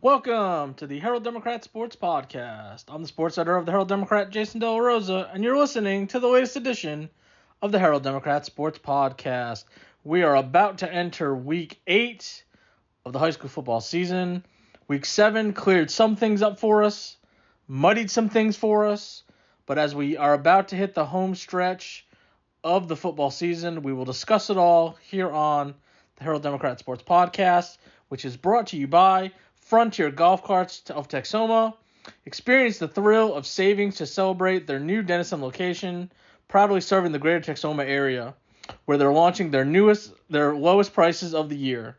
Welcome to the Herald Democrat Sports Podcast. I'm the sports editor of the Herald Democrat, Jason De La Rosa, and you're listening to the latest edition of the Herald Democrat Sports Podcast. We are about to enter Week 8 of the high school football season. Week 7 cleared some things up for us, muddied some things for us, but as we are about to hit the home stretch of the football season, we will discuss it all here on the Herald Democrat Sports Podcast, which is brought to you by Frontier Golf Carts of Texoma. Experience the thrill of savings to celebrate their new Denison location, proudly serving the greater Texoma area, where they're launching their lowest prices of the year.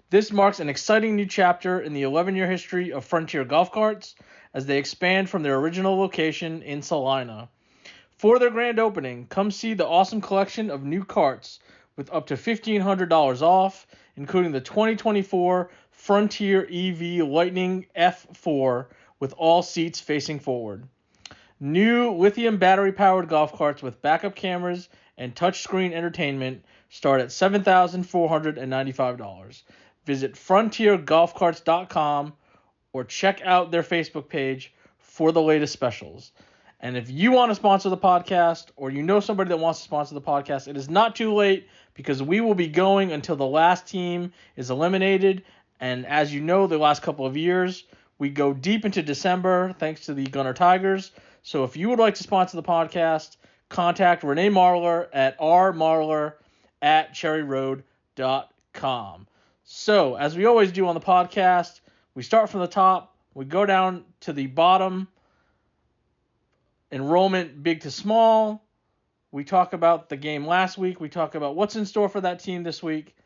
This marks an exciting new chapter in the 11-year history of Frontier Golf Carts as they expand from their original location in Salina. For their grand opening, come see the awesome collection of new carts with up to $1,500 off, including the 2024 Frontier EV Lightning F4 with all seats facing forward. New lithium battery-powered golf carts with backup cameras and touchscreen entertainment start at $7,495. Visit frontiergolfcarts.com or check out their Facebook page for the latest specials. And if you want to sponsor the podcast or you know somebody that wants to sponsor the podcast, it is not too late because we will be going until the last team is eliminated. And as you know, the last couple of years, we go deep into December thanks to the Gunner Tigers. So if you would like to sponsor the podcast, contact Renee Marler at rmarler@cherryroad.com. So as we always do on the podcast, we start from the top, we go down to the bottom, enrollment big to small. We talk about the game last week. We talk about what's in store for that team this week.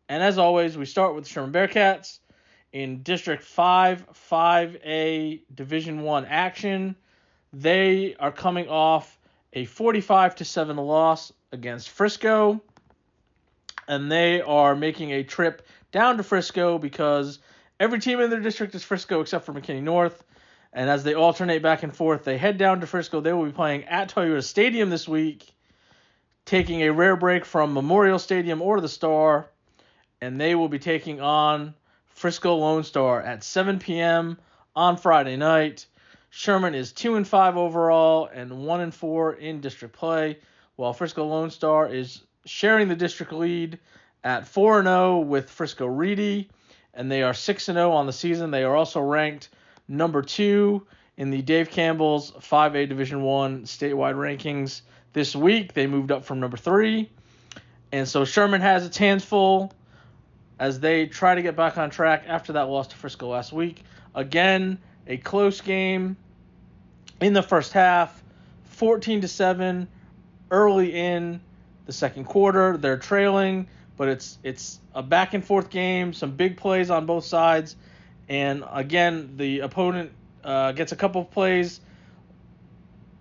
And as always, we start with the Sherman Bearcats in District 5, 5A Division I action. They are coming off a 45-7 loss against Frisco, and they are making a trip down to Frisco because every team in their district is Frisco except for McKinney North. And as they alternate back and forth, they head down to Frisco. They will be playing at Toyota Stadium this week, taking a rare break from Memorial Stadium or the Star, and they will be taking on Frisco Lone Star at 7 p.m. on Friday night. Sherman is 2-5 overall and 1-4 in district play, while Frisco Lone Star is sharing the district lead at 4-0 with Frisco Reedy, and they are 6-0 on the season. They are also ranked number 2 in the Dave Campbell's 5A Division I statewide rankings this week. They moved up from number 3, and so Sherman has its hands full as they try to get back on track after that loss to Frisco last week. Again, a close game in the first half, 14-7 early in the second quarter. They're trailing, but it's a back and forth game, some big plays on both sides, and again, the opponent gets a couple of plays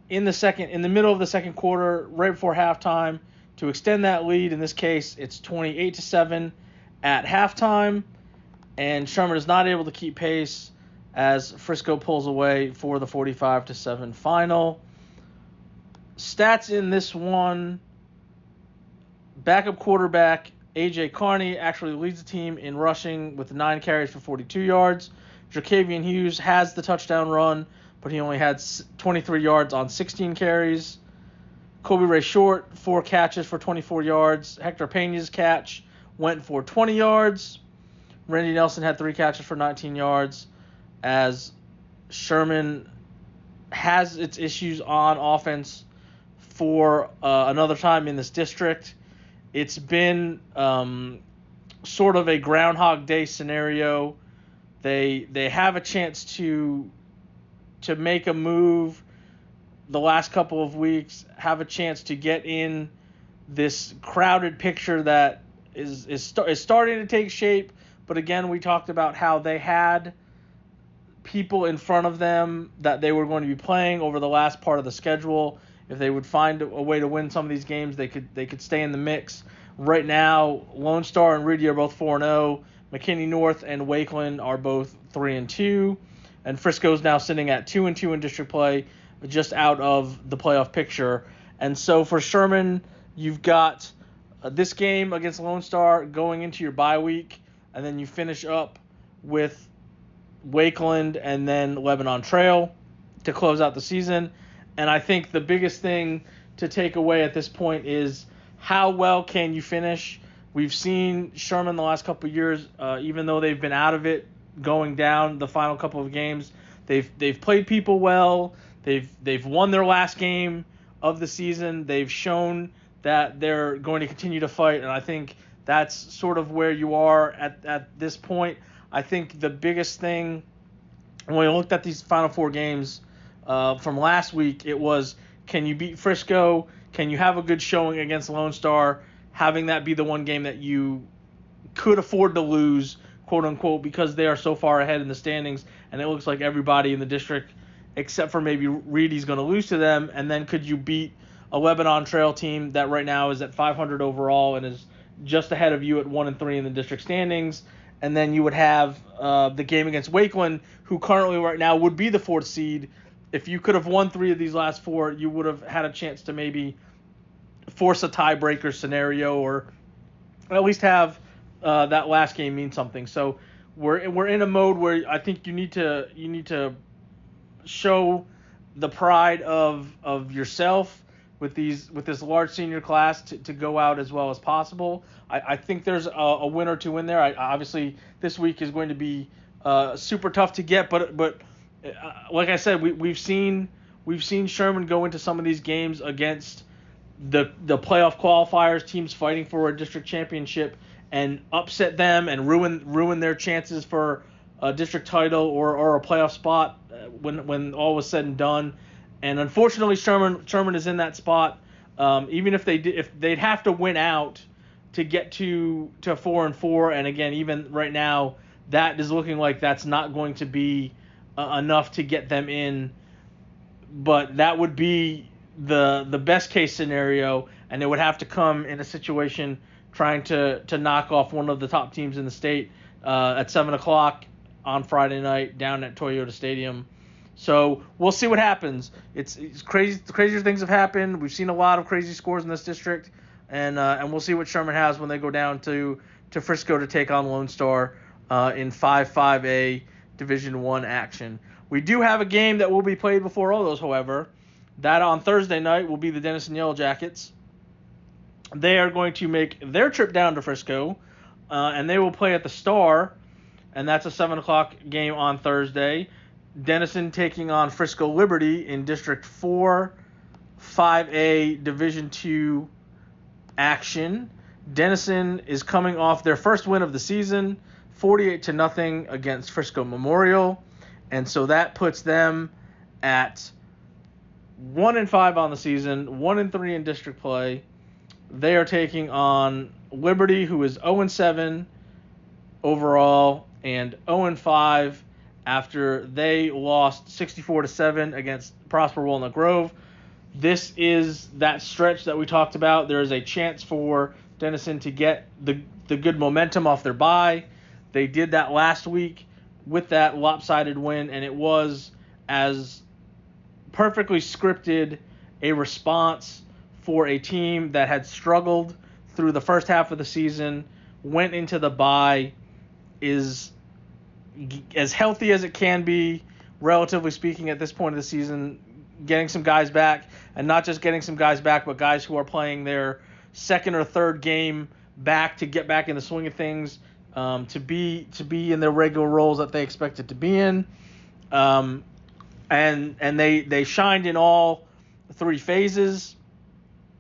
in the middle of the second quarter, right before halftime, to extend that lead. In this case, it's 28-7 at halftime, and Sherman is not able to keep pace as Frisco pulls away for the 45-7 final. Stats in this one: backup quarterback A.J. Carney actually leads the team in rushing with 9 carries for 42 yards. Jacavian Hughes has the touchdown run, but he only had 23 yards on 16 carries. Kobe Ray Short, 4 catches for 24 yards. Hector Pena's catch went for 20 yards. Randy Nelson had 3 catches for 19 yards, as Sherman has its issues on offense for another time in this district. It's been sort of a Groundhog Day scenario. They have a chance to make a move the last couple of weeks, have a chance to get in this crowded picture that is starting to take shape. But again, we talked about how they had people in front of them that they were going to be playing over the last part of the schedule. If they would find a way to win some of these games, they could stay in the mix. Right now, Lone Star and Reedy are both 4-0. McKinney North and Wakeland are both 3-2. And Frisco's now sitting at 2-2 in district play, just out of the playoff picture. And so for Sherman, you've got this game against Lone Star going into your bye week, and then you finish up with Wakeland, and then Lebanon Trail to close out the season. And I think the biggest thing to take away at this point is how well can you finish. We've seen Sherman the last couple of years, even though they've been out of it, going down the final couple of games. They've played people well. They've won their last game of the season. They've shown that they're going to continue to fight, and I think that's sort of where you are at this point. I think the biggest thing when we looked at these final four games from last week, it was, can you beat Frisco? Can you have a good showing against Lone Star? Having that be the one game that you could afford to lose, quote unquote, because they are so far ahead in the standings, and it looks like everybody in the district, except for maybe Reedy's going to lose to them. And then could you beat a Lebanon Trail team that right now is at 500 overall and is just ahead of you at 1-3 in the district standings? And then you would have the game against Wakeland, who currently right now would be the fourth seed. If you could have won 3 of these last 4, you would have had a chance to maybe force a tiebreaker scenario, or at least have that last game mean something. So we're in a mode where I think you need to show the pride of yourself with this large senior class to go out as well as possible. I think there's a win or two in there. Obviously this week is going to be super tough to get, but like I said, we've seen Sherman go into some of these games against the playoff qualifiers, teams fighting for a district championship, and upset them and ruin their chances for a district title or a playoff spot when all was said and done. And unfortunately, Sherman is in that spot. Even if they'd have to win out to get to 4-4, and again, even right now, that is looking like that's not going to be enough to get them in. But that would be the best case scenario, and it would have to come in a situation trying to knock off one of the top teams in the state at 7:00 on Friday night down at Toyota Stadium. So we'll see what happens. It's crazy. Crazier things have happened. We've seen a lot of crazy scores in this district, and we'll see what Sherman has when they go down to Frisco to take on Lone Star in 5-5A Division I action. We do have a game that will be played before all those, however. That on Thursday night will be the Denison Yellow Jackets. They are going to make their trip down to Frisco, and they will play at the Star, and that's a 7:00 game on Thursday. Denison taking on Frisco Liberty in District 4, 5A Division II action. Denison is coming off their first win of the season, 48-0 against Frisco Memorial, and so that puts them at 1-5 on the season, 1-3 in district play. They are taking on Liberty, who is 0-7 overall and 0-5 after they lost 64-7 against Prosper Walnut Grove. This is that stretch that we talked about. There is a chance for Denison to get the good momentum off their bye. They did that last week with that lopsided win, and it was as perfectly scripted a response for a team that had struggled through the first half of the season, went into the bye, is as healthy as it can be, relatively speaking, at this point of the season, getting some guys back, and not just getting some guys back, but guys who are playing their second or third game back to get back in the swing of things, to be in their regular roles that they expected to be in. And they shined in all 3 phases.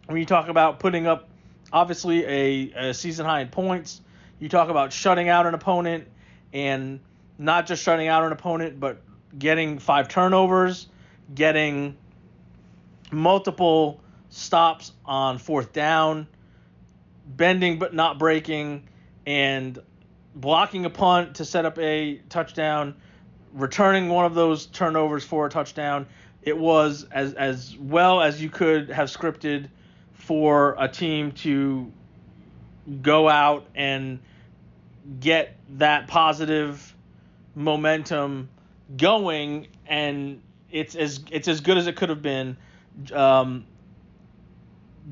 When you talk about putting up, obviously, a season high in points, you talk about shutting out an opponent, and not just shutting out an opponent, but getting 5 turnovers, getting multiple stops on 4th down, bending but not breaking, and blocking a punt to set up a touchdown, returning one of those turnovers for a touchdown. It was as well as you could have scripted for a team to go out and get that positive momentum going, and it's as good as it could have been.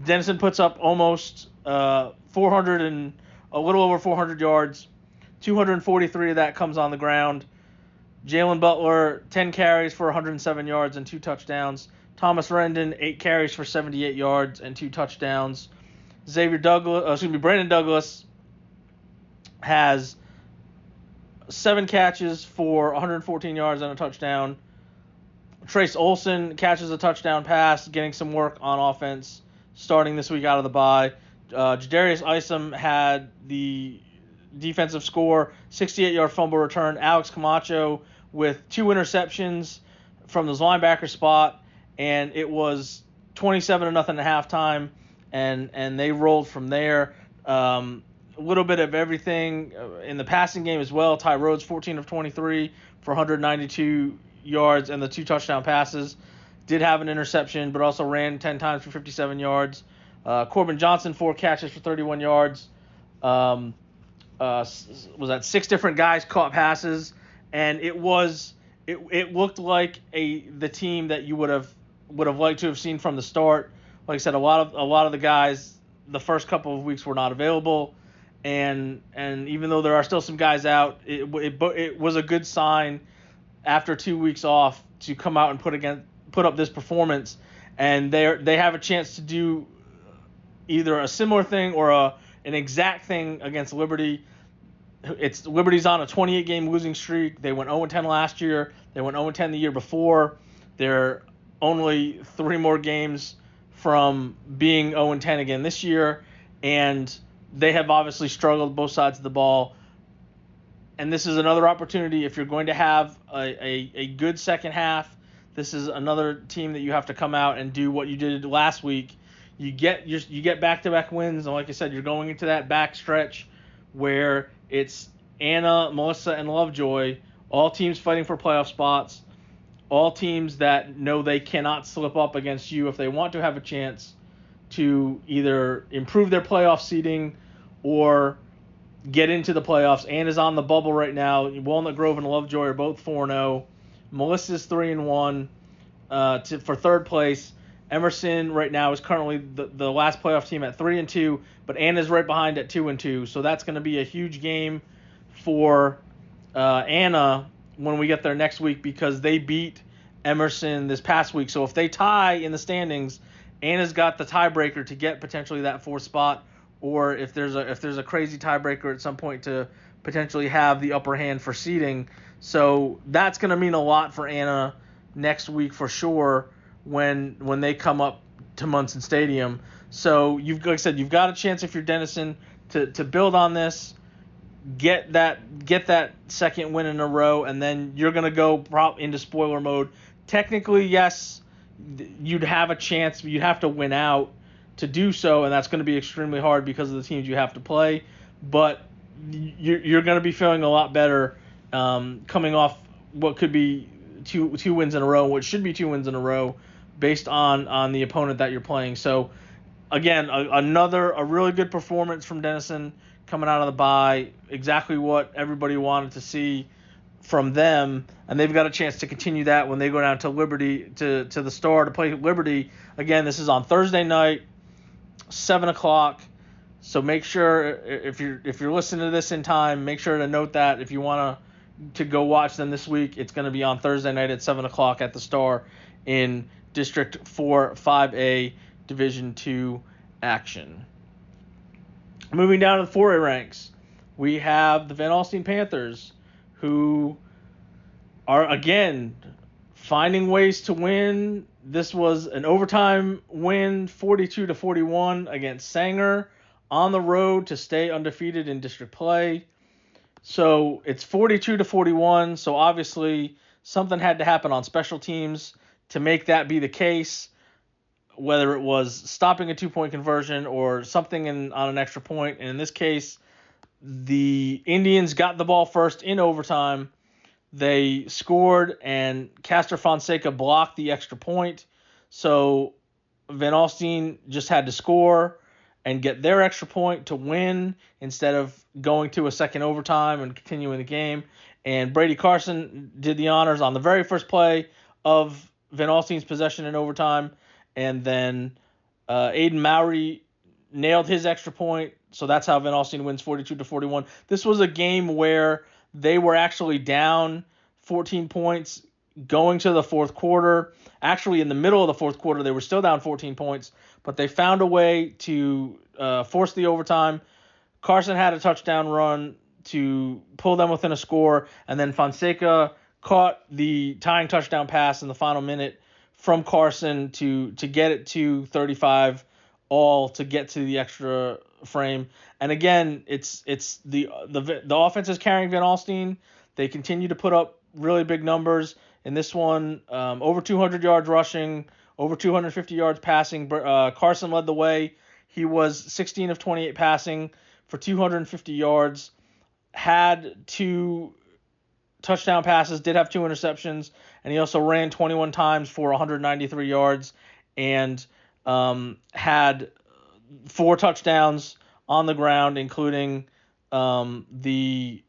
Denison puts up almost 400 and a little over 400 yards. 243 of that comes on the ground. Jalen Butler, 10 carries for 107 yards and 2 touchdowns. Thomas Rendon, 8 carries for 78 yards and 2 touchdowns. Brandon Douglas has 7 catches for 114 yards and a touchdown. Trace Olson catches a touchdown pass, getting some work on offense, starting this week out of the bye. Jadarius Isom had the defensive score, 68-yard fumble return. Alex Camacho with 2 interceptions from his linebacker spot, and it was 27-0 at halftime, and they rolled from there. A little bit of everything in the passing game as well. Ty Rhodes, 14 of 23 for 192 yards and the 2 touchdown passes. Did have an interception, but also ran 10 times for 57 yards. Corbin Johnson, 4 catches for 31 yards. Was that 6 different guys caught passes, and it looked like the team that you would have liked to have seen from the start. Like I said, a lot of the guys the first couple of weeks were not available, and even though there are still some guys out, it was a good sign after 2 weeks off to come out and put up this performance, and they have a chance to do either a similar thing or an exact thing against Liberty. Liberty's on a 28-game losing streak. They went 0-10 last year. They went 0-10 the year before. They're only 3 more games from being 0-10 again this year, and they have obviously struggled both sides of the ball. And this is another opportunity if you're going to have a good second half. This is another team that you have to come out and do what you did last week. You get back-to-back wins, and like I said, you're going into that back stretch where it's Anna, Melissa, and Lovejoy, all teams fighting for playoff spots, all teams that know they cannot slip up against you if they want to have a chance to either improve their playoff seeding or get into the playoffs. Anna's on the bubble right now. Walnut Grove and Lovejoy are both 4-0. Melissa's 3-1 for third place. Emerson right now is currently the last playoff team at 3-2, but Anna's right behind at 2-2. So that's going to be a huge game for Anna when we get there next week because they beat Emerson this past week. So if they tie in the standings, Anna's got the tiebreaker to get potentially that 4th spot, or if there's a crazy tiebreaker at some point to potentially have the upper hand for seeding. So that's going to mean a lot for Anna next week for sure when they come up to Munson Stadium. So like I said, you've got a chance if you're Denison to build on this, get that second win in a row, and then you're going to go into spoiler mode. Technically, yes, you'd have a chance, but you'd have to win out to do so, and that's going to be extremely hard because of the teams you have to play. But you're going to be feeling a lot better coming off what could be two wins in a row, what should be 2 wins in a row, based on the opponent that you're playing. So again, a really good performance from Denison coming out of the bye, exactly what everybody wanted to see from them, and they've got a chance to continue that when they go down to Liberty to the Star to play Liberty. Again, this is on Thursday night, 7:00. So make sure if you're listening to this in time, make sure to note that if you want to go watch them this week, it's going to be on Thursday night at 7:00 at the Star in District 4 5A Division II action. Moving down to the 4A ranks, we have the Van Alstyne Panthers, who are again finding ways to win. This was an overtime win, 42-41 against Sanger on the road to stay undefeated in district play. So it's 42-41. So obviously something had to happen on special teams to make that be the case, whether it was stopping a 2-point conversion or something on an extra point. And in this case, the Indians got the ball first in overtime. They scored, and Castor Fonseca blocked the extra point. So Van Alstyne just had to score and get their extra point to win instead of going to a second overtime and continuing the game. And Brady Carson did the honors on the very first play of Van Alstyne's possession in overtime. And then Aiden Mowry nailed his extra point. So that's how Van Alstyne wins 42-41. This was a game where they were actually down 14 points going to the fourth quarter. Actually, in the middle of the fourth quarter, they were still down 14 points, but they found a way to force the overtime. Carson had a touchdown run to pull them within a score, and then Fonseca caught the tying touchdown pass in the final minute from Carson to get it to 35 all to get to the extra frame. And again, it's the offense is carrying Van Alstyne. They continue to put up really big numbers. In this one, over 200 yards rushing, over 250 yards passing. Carson led the way. He was 16 of 28 passing for 250 yards, had 2 touchdown passes, did have 2 interceptions, and he also ran 21 times for 193 yards and had 4 touchdowns on the ground, including the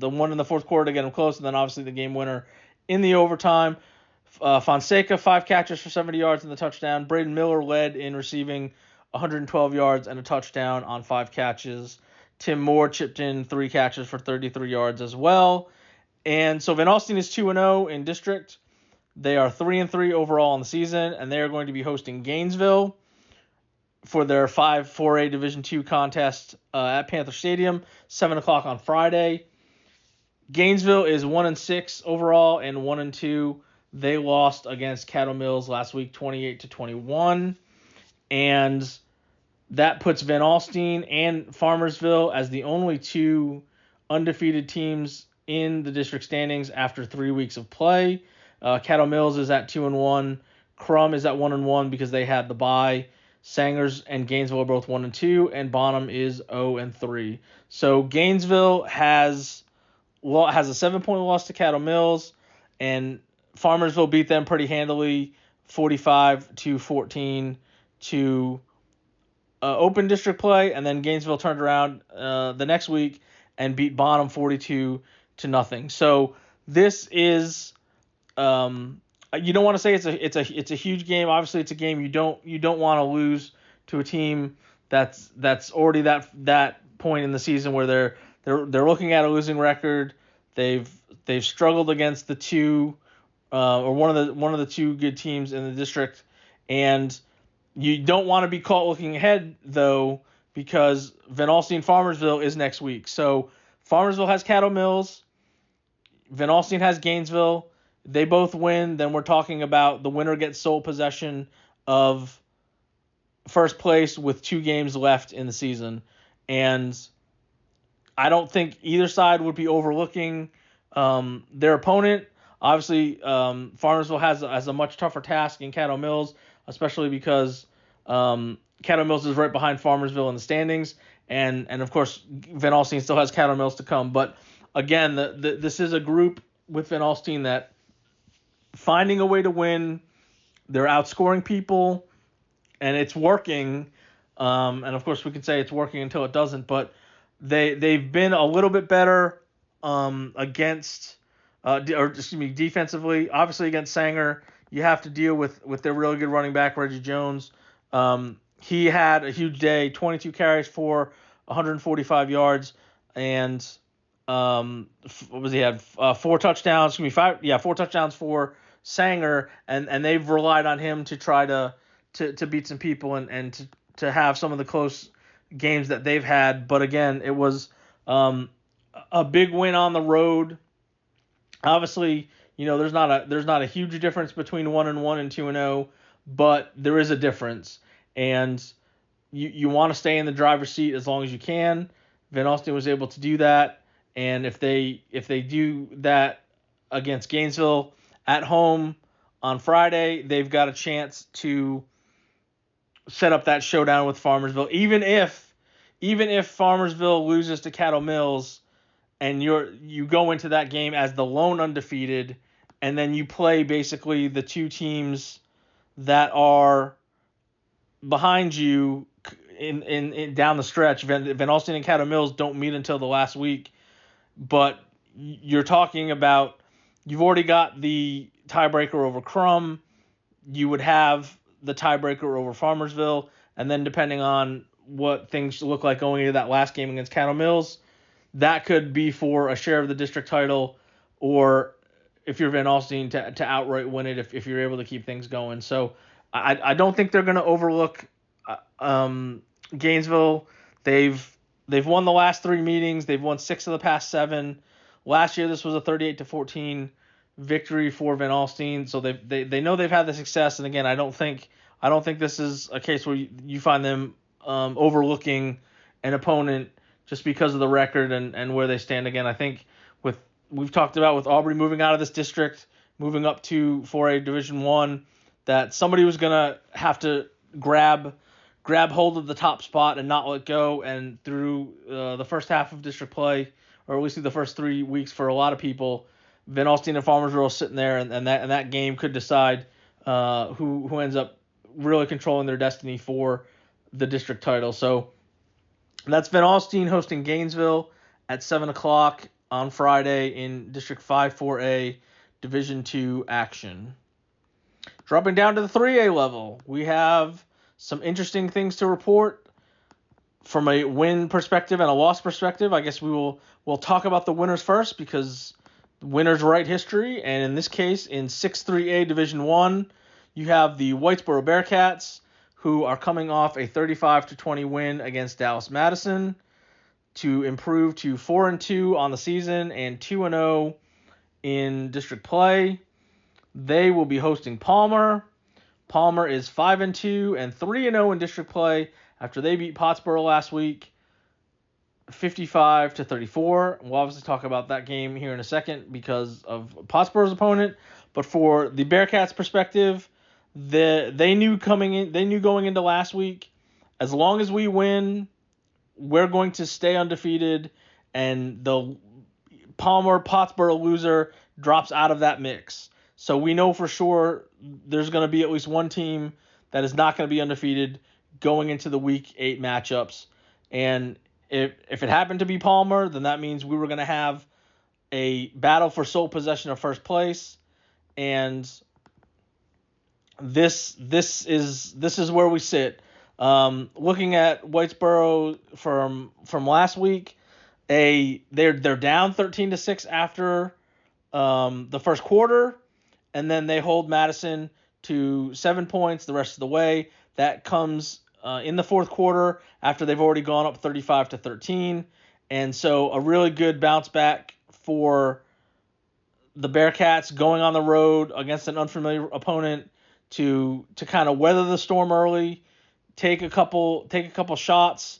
one in the fourth quarter to get him close, and then obviously the game winner in the overtime. Fonseca, 5 catches for 70 yards in the touchdown. Braden Miller led in receiving 112 yards and a touchdown on 5 catches. Tim Moore chipped in 3 catches for 33 yards as well. And so Van Alstyne is 2-0 in district. They are 3-3 overall in the season, and they are going to be hosting Gainesville for their 4A Division II contest at Panther Stadium, 7 o'clock on Friday. Gainesville is 1-6 overall and 1-2. They lost against Cattle Mills last week, 28-21, and that puts Van Alstyne and Farmersville as the only 2 undefeated teams in the district standings after 3 weeks of play. Cattle Mills is at 2-1. Crum is at 1-1 because they had the bye. Sangers and Gainesville are both 1-2, and Bonham is 0-3. So Gainesville has a 7-point loss to Cattle Mills, and Farmersville beat them pretty handily, 45-14 to open district play, and then Gainesville turned around the next week and beat Bonham 42-0. So this is you don't want to say it's a huge game. Obviously, it's a game you don't want to lose to a team that's already that point in the season where they're looking at a losing record. They've struggled against the 2 or one of the 2 good teams in the district, and you don't want to be caught looking ahead though, because Van Alstyne Farmersville is next week. So Farmersville has Cattle Mills, Van Alstyne has Gainesville. They both win, then we're talking about the winner gets sole possession of first place with 2 games left in the season. And I don't think either side would be overlooking their opponent. Obviously, Farmersville has a much tougher task in Cattle Mills, especially because Cattle Mills is right behind Farmersville in the standings. And of course, Van Alstyne still has Cattle Mills to come. But again, this is a group with Van Alstyne that finding a way to win. They're outscoring people, and it's working. And of course, we could say it's working until it doesn't. But they've been a little bit better defensively. Obviously, against Sanger, you have to deal with their really good running back, Reggie Jones. He had a huge day, 22 carries for 145 yards, and what was he had? 4 touchdowns. 4 touchdowns for Sanger, and they've relied on him to try to beat some people and to have some of the close games that they've had. But again, it was a big win on the road. Obviously, there's not a huge difference between 1-1 and 2-0, but there is a difference, and you want to stay in the driver's seat as long as you can. Van Alstyne was able to do that, and if they do that against Gainesville at home on Friday, they've got a chance to set up that showdown with Farmersville. Even if Farmersville loses to Cattle Mills, and you go into that game as the lone undefeated, and then you play basically the 2 teams that are behind you in down the stretch. Van Alstyne and Cattle Mills don't meet until the last week, but you're talking about you've already got the tiebreaker over Crum. You would have the tiebreaker over Farmersville, and then depending on what things look like going into that last game against Cattle Mills, that could be for a share of the district title. or if you're Van Alstyne to outright win it if you're able to keep things going. So I don't think they're going to overlook Gainesville. They've won the last 3 meetings. They've won 6 of the past 7. Last year this was a 38-14 victory for Van Alstyne. So they know they've had the success. And again, I don't think this is a case where you find them overlooking an opponent just because of the record and where they stand. Again, I think we've talked about with Aubrey moving out of this district, moving up to 4A Division 1, that somebody was going to have to grab hold of the top spot and not let go. And through the first half of district play, or at least through the first 3 weeks for a lot of people, Van Alstyne and Farmersville sitting there, and that game could decide who ends up really controlling their destiny for the district title. So that's Van Alstyne hosting Gainesville at 7 o'clock on Friday in District 5 4A Division 2 action. Dropping down to the 3A level, we have some interesting things to report from a win perspective and a loss perspective. I guess we'll talk about the winners first because winners write history, and in this case, in 6-3A Division 1, you have the Whitesboro Bearcats, who are coming off a 35-20 win against Dallas Madison to improve to 4-2 on the season and 2-0 in district play. They will be hosting Palmer. Palmer is 5-2 and 3-0 in district play after they beat Pottsboro last week, 55-34. We'll obviously talk about that game here in a second because of Pottsboro's opponent. But for the Bearcats' perspective, they knew going into last week, as long as we win, we're going to stay undefeated, and the Palmer-Pottsboro loser drops out of that mix. So we know for sure there's going to be at least one team that is not going to be undefeated going into the Week 8 matchups. And if it happened to be Palmer, then that means we were going to have a battle for sole possession of first place. And this is where we sit. Looking at Whitesboro from last week, they're down 13-6 after the first quarter, and then they hold Madison to 7 points the rest of the way. That comes in the fourth quarter after they've already gone up 35-13, and so a really good bounce back for the Bearcats going on the road against an unfamiliar opponent to kind of weather the storm early, take a couple shots,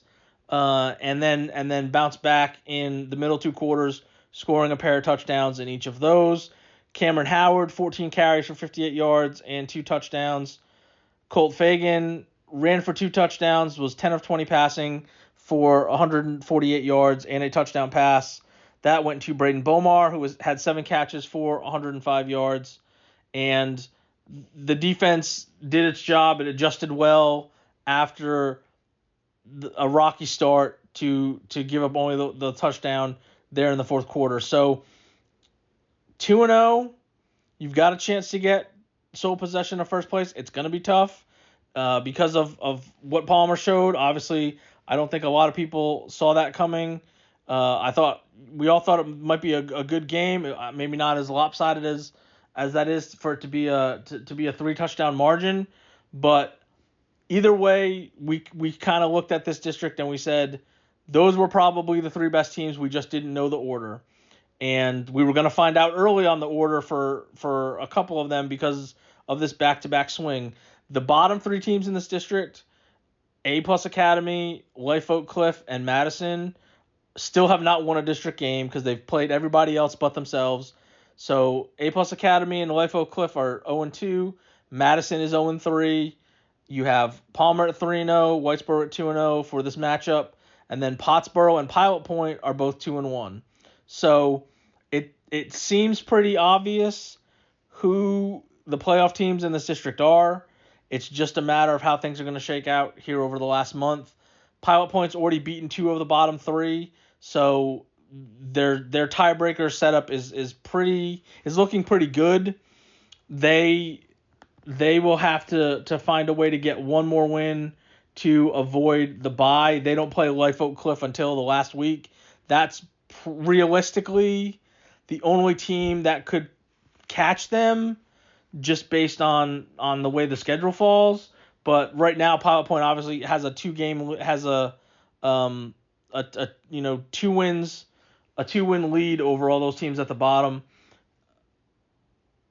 and then bounce back in the middle 2 quarters, scoring a pair of touchdowns in each of those. Cameron Howard, 14 carries for 58 yards and 2 touchdowns. Colt Fagan ran for 2 touchdowns, was 10 of 20 passing for 148 yards and a touchdown pass. That went to Braden Bomar, who had 7 catches for 105 yards. And the defense did its job. It adjusted well after a rocky start to give up only the touchdown there in the fourth quarter. So 2-0, you've got a chance to get sole possession of first place. It's going to be tough because of what Palmer showed. Obviously, I don't think a lot of people saw that coming. We all thought it might be a good game. Maybe not as lopsided as that is for it to be a 3-touchdown margin, but either way, we kind of looked at this district and we said those were probably the 3 best teams. We just didn't know the order, and we were going to find out early on the order for a couple of them because of this back-to-back swing. The bottom 3 teams in this district, A+ Academy, Life Oak Cliff, and Madison, still have not won a district game because they've played everybody else but themselves. So A+ Academy and Life Oak Cliff are 0-2. Madison is 0-3. You have Palmer at 3-0, Whitesboro at 2-0 for this matchup, and then Pottsboro and Pilot Point are both 2-1. So it seems pretty obvious who the playoff teams in this district are. It's just a matter of how things are going to shake out here over the last month. Pilot Point's already beaten 2 of the bottom 3, so their tiebreaker setup is looking pretty good. They will have to find a way to get one more win to avoid the bye. They don't play Life Oak Cliff until the last week. That's realistically the only team that could catch them just based on the way the schedule falls. But right now, Pilot Point obviously has a 2-win lead over all those teams at the bottom.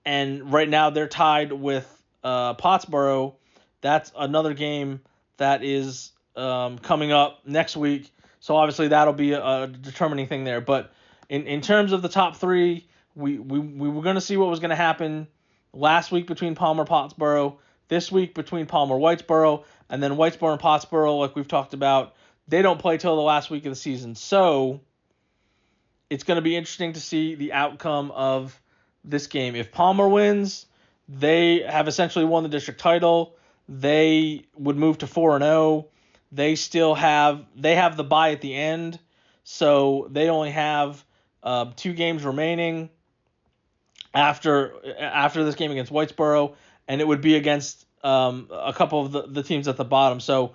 And right now they're tied with Pottsboro. That's another game that is coming up next week. So obviously that'll be a determining thing there. But in terms of the top three, we were going to see what was going to happen last week between Palmer Pottsboro, this week between Palmer Whitesboro, and then Whitesboro and Pottsboro, like we've talked about, they don't play till the last week of the season. So it's going to be interesting to see the outcome of this game. If Palmer wins, they have essentially won the district title. They would move to 4-0. They have the bye at the end, so they only have 2 games remaining after this game against Whitesboro, and it would be against a couple of the teams at the bottom. So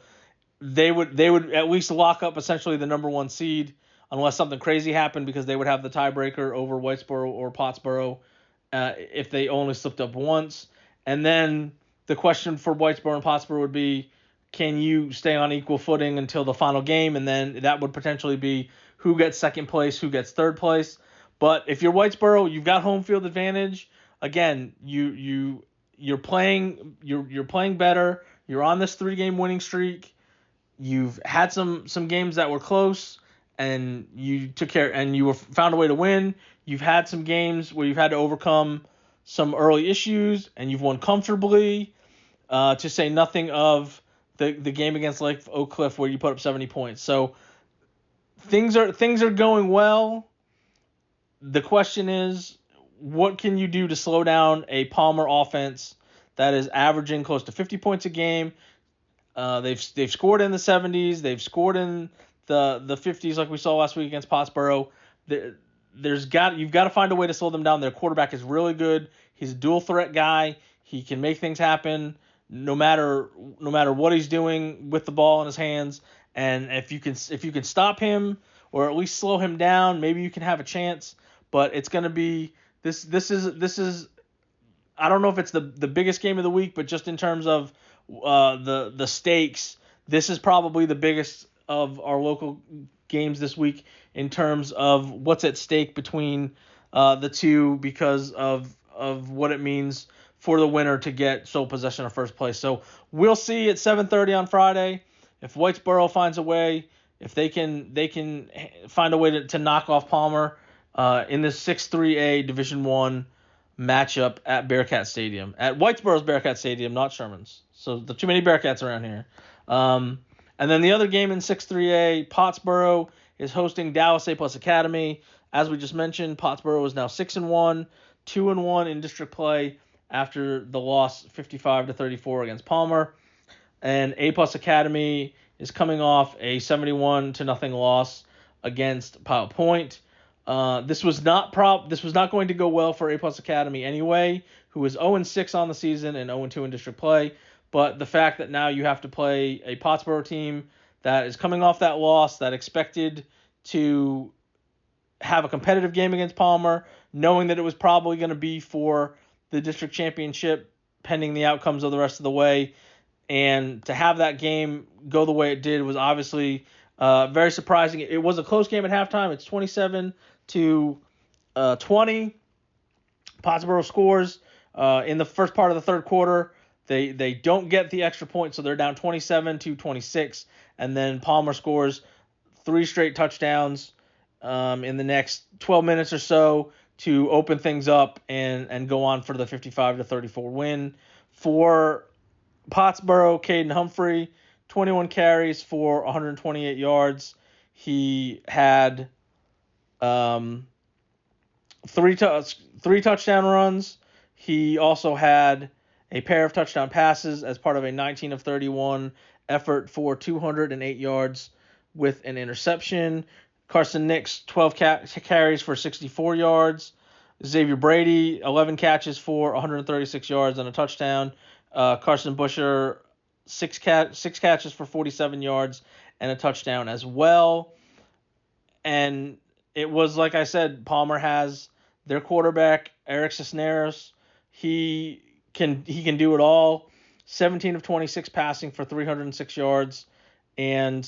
they would at least lock up essentially the number 1 seed unless something crazy happened, because they would have the tiebreaker over Whitesboro or Pottsboro if they only slipped up once. And then the question for Whitesboro and Pottsboro would be, can you stay on equal footing until the final game? And then that would potentially be who gets second place, who gets third place. But if you're Whitesboro, you've got home field advantage. Again, you're playing better. You're on this 3-game winning streak. You've had some games that were close, and you took care, and you found a way to win. You've had some games where you've had to overcome some early issues, and you've won comfortably. To say nothing of the game against Lake Oak Cliff where you put up 70 points. So things are going well. The question is, what can you do to slow down a Palmer offense that is averaging close to 50 points a game? They've scored in the 70s. They've scored in the 50s like we saw last week against Pottsboro. You've got to find a way to slow them down. Their quarterback is really good. He's a dual threat guy. He can make things happen no matter what he's doing with the ball in his hands. And if you can stop him or at least slow him down, maybe you can have a chance. But it's going to be this is I don't know if it's the biggest game of the week, but just in terms of the stakes, this is probably the biggest of our local games this week in terms of what's at stake between the two, because of what it means for the winner to get sole possession of first place. So we'll see at 7:30 on Friday if Whitesboro finds a way, if they can find a way to knock off Palmer in this 6-3A Division I matchup at Bearcat Stadium, at Whitesboro's Bearcat Stadium, not Sherman's. So there are too many Bearcats around here. And then the other game in 6-3A, Pottsboro is hosting Dallas A+ Academy. As we just mentioned, Pottsboro is now 6-1, 2-1 in district play after the loss 55-34 against Palmer. And A+ Academy is coming off a 71-0 loss against Pilot Point. This was not going to go well for A+ Academy anyway, who is 0-6 on the season and 0-2 in district play. But the fact that now you have to play a Pottsboro team that is coming off that loss, that expected to have a competitive game against Palmer, knowing that it was probably going to be for the district championship pending the outcomes of the rest of the way, and to have that game go the way it did was obviously very surprising. It was a close game at halftime. It's 27-20. Pottsboro scores in the first part of the third quarter. They don't get the extra point, so they're down 27-26, and then Palmer scores 3 straight touchdowns in the next 12 minutes or so to open things up and go on for the 55-34 win. For Pottsboro, Caden Humphrey, 21 carries for 128 yards. He had 3 touchdown runs. He also had a pair of touchdown passes as part of a 19 of 31 effort for 208 yards with an interception. Carson Nix, 12 carries for 64 yards. Xavier Brady, 11 catches for 136 yards and a touchdown. Carson Busher, 6 catches for 47 yards and a touchdown as well. And it was, like I said, Palmer has Their quarterback, Eric Cisneros, he can do it all. 17 of 26 passing for 306 yards and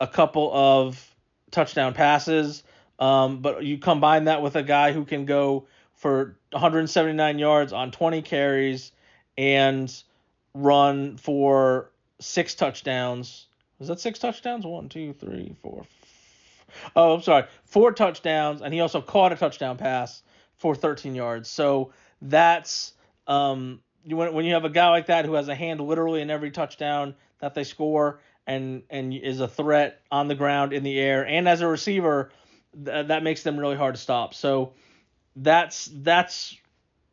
a couple of touchdown passes. But you combine that with a guy who can go for 179 yards on 20 carries and run for 6 touchdowns. Was that 6 touchdowns? 1, 2, 3, 4. Oh, I'm sorry. 4 touchdowns, and he also caught a touchdown pass for 13 yards. So that's when you have a guy like that who has a hand literally in every touchdown that they score and is a threat on the ground, in the air, and as a receiver, that makes them really hard to stop. So that's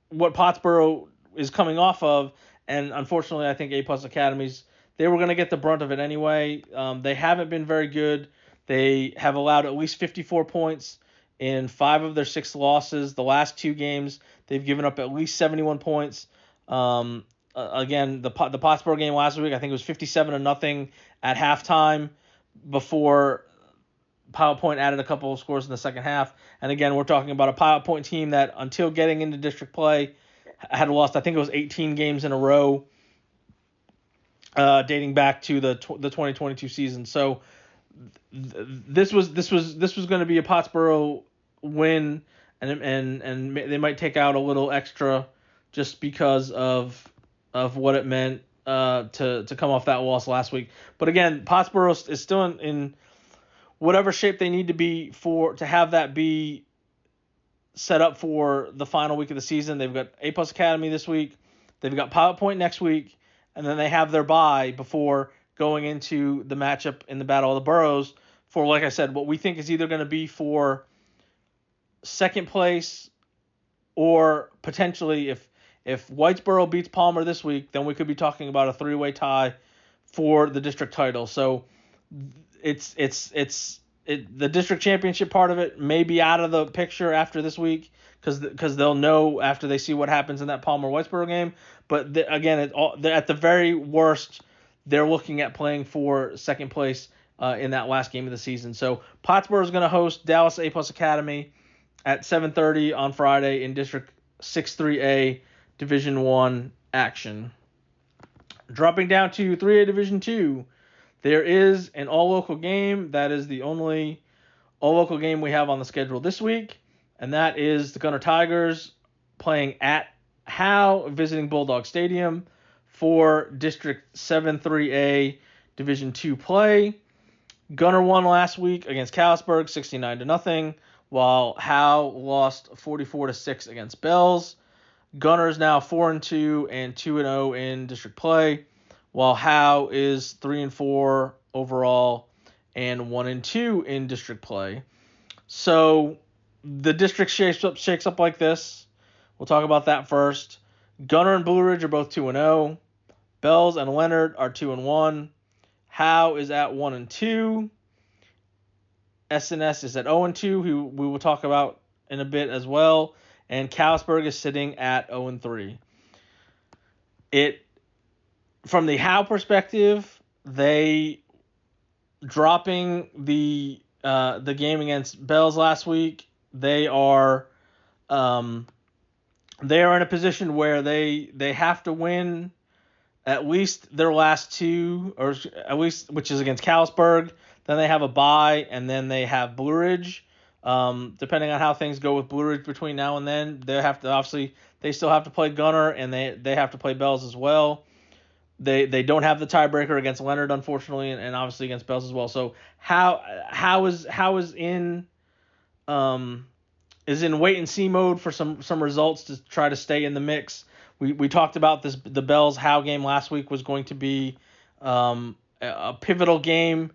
what Pottsboro is coming off of, and unfortunately, I think A+ Academies, they were going to get the brunt of it anyway. They haven't been very good. They have allowed at least 54 points in 5 of their 6 losses. The last 2 games, they've given up at least 71 points. Again, the Pottsboro game last week, I think it was 57-0 at halftime before Pilot Point added a couple of scores in the second half. And again, we're talking about a Pilot Point team that until getting into district play had lost, I think it was 18 games in a row, dating back to the 2022 season. So this was going to be a Pottsboro win, and they might take out a little extra just because of what it meant to come off that loss last week. But again, Pottsboro is still in whatever shape they need to be to have that be set up for the final week of the season. They've got A+ Academy this week. They've got Pilot Point next week, and then they have their bye before going into the matchup in the Battle of the Boroughs for, like I said, what we think is either going to be for second place, or potentially if Whitesboro beats Palmer this week, then we could be talking about a 3-way tie for the district title. So the district championship part of it may be out of the picture after this week because they'll know after they see what happens in that Palmer-Whitesboro game. But again, at the very worst, they're looking at playing for second place in that last game of the season. So Pottsboro is going to host Dallas A+ Academy at 7:30 on Friday in District 6-3A Division 1 action. Dropping down to 3A Division 2, there is an all-local game. That is the only all-local game we have on the schedule this week, and that is the Gunner Tigers playing at Howe, visiting Bulldog Stadium for District 7-3A Division 2 play. Gunner won last week against Callisburg 69-0, while Howe lost 44-6 against Bells. Gunner is now 4-2 and 2-0 in district play, while Howe is 3-4 overall and 1-2 in district play. So the district shakes up like this. We'll talk about that first. Gunner and Blue Ridge are both 2-0. Bells and Leonard are 2-1. Howe is at 1-2. SNS is at 0-2, who we will talk about in a bit as well. And Callisburg is sitting at 0-3. From the Howe perspective, they dropping the game against Bells last week. They are in a position where they have to win at least their last 2, or at least, which is against Callisburg. Then they have a bye, and then they have Blue Ridge. Depending on how things go with Blue Ridge between now and then, they still have to play Gunner, and they have to play Bells as well. They don't have the tiebreaker against Leonard, unfortunately, and obviously against Bells as well. So Howe is in wait and see mode for some results to try to stay in the mix. We talked about this. The Bells Howe game last week was going to be a pivotal game.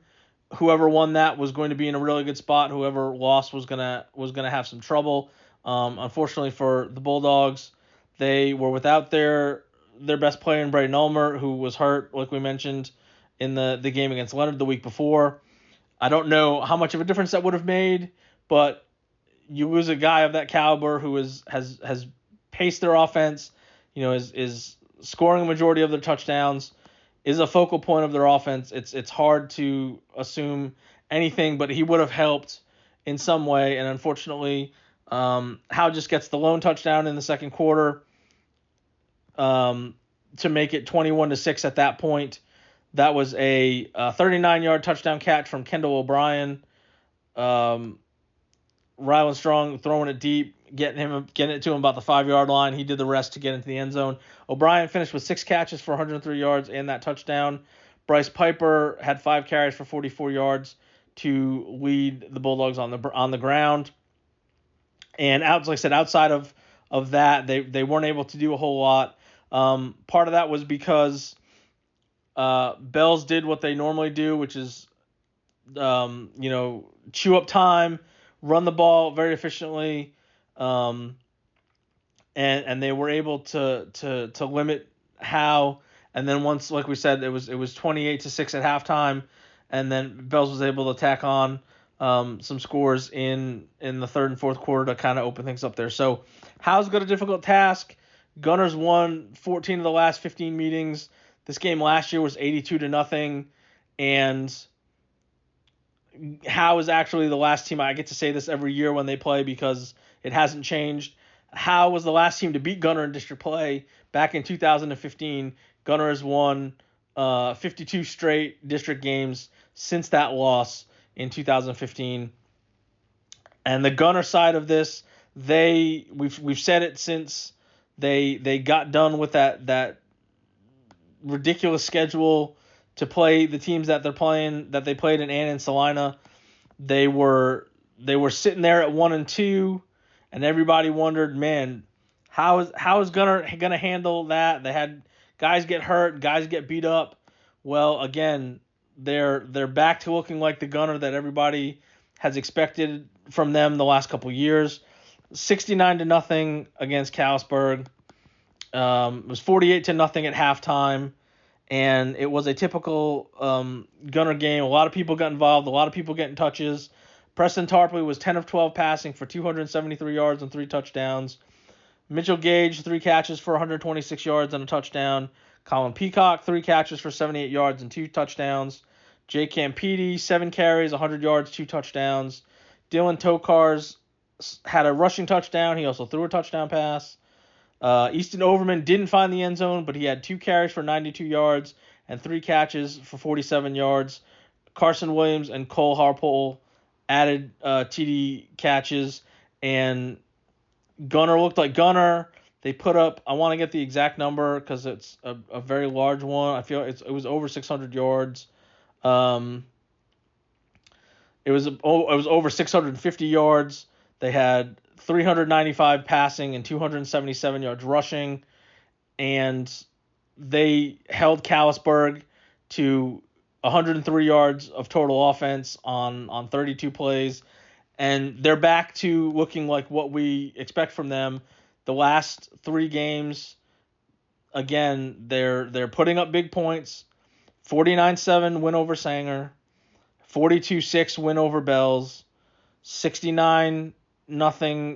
Whoever won that was going to be in a really good spot. Whoever lost was gonna have some trouble. Unfortunately for the Bulldogs, they were without their best player in Braden Ulmer, who was hurt, like we mentioned, in the game against Leonard the week before. I don't know how much of a difference that would have made, but you lose a guy of that caliber who has paced their offense, is scoring a majority of their touchdowns, is a focal point of their offense. It's hard to assume anything, but he would have helped in some way, and unfortunately, Howe just gets the lone touchdown in the second quarter to make it 21-6 at that point. That was a 39-yard touchdown catch from Kendall O'Brien. Rylan Strong throwing it deep, getting it to him about the 5-yard line. He did the rest to get into the end zone. O'Brien finished with 6 catches for 103 yards and that touchdown. Bryce Piper had 5 carries for 44 yards to lead the Bulldogs on the ground. And like I said, outside of that, they weren't able to do a whole lot. Part of that was because Bells did what they normally do, which is chew up time, run the ball very efficiently, and they were able to limit Howe. And then once, like we said, it was 28-6 at halftime, and then Bells was able to tack on some scores in the third and fourth quarter to kind of open things up there. So Howe's got a difficult task. Gunners won 14 of the last 15 meetings. This game last year was 82-0, and Howe is actually the last team. I get to say this every year when they play because it hasn't changed. Howe was the last team to beat Gunner in district play back in 2015. Gunner has won 52 straight district games since that loss in 2015. And the Gunner side of this, we've said it since they got done with that ridiculous schedule to play the teams that they played in Ann and Salina. They were sitting there at 1-2, and everybody wondered, man, how is gonna handle that? They had guys get hurt, guys get beat up. Well, again, they're back to looking like the Gunner that everybody has expected from them the last couple years. 69-0 against Callisburg. It was 48-0 at halftime, and it was a typical Gunner game. A lot of people got involved, a lot of people getting touches. Preston Tarpley was 10 of 12 passing for 273 yards and 3 touchdowns. Mitchell Gage, 3 catches for 126 yards and a touchdown. Colin Peacock, 3 catches for 78 yards and 2 touchdowns. Jake Campidi, 7 carries, 100 yards, 2 touchdowns. Dylan Tokars had a rushing touchdown. He also threw a touchdown pass. Easton Overman didn't find the end zone, but he had 2 carries for 92 yards and 3 catches for 47 yards. Carson Williams and Cole Harpole added TD catches, and Gunner looked like Gunner. They put up, I want to get the exact number because it's a very large one. I feel it was over 600 yards. It was over 650 yards. They had 395 passing and 277 yards rushing, and they held Callisburg to 103 yards of total offense on 32 plays, and they're back to looking like what we expect from them. The last 3 games, again, they're putting up big points. 49-7 win over Sanger, 42-6 win over Bells, 69-0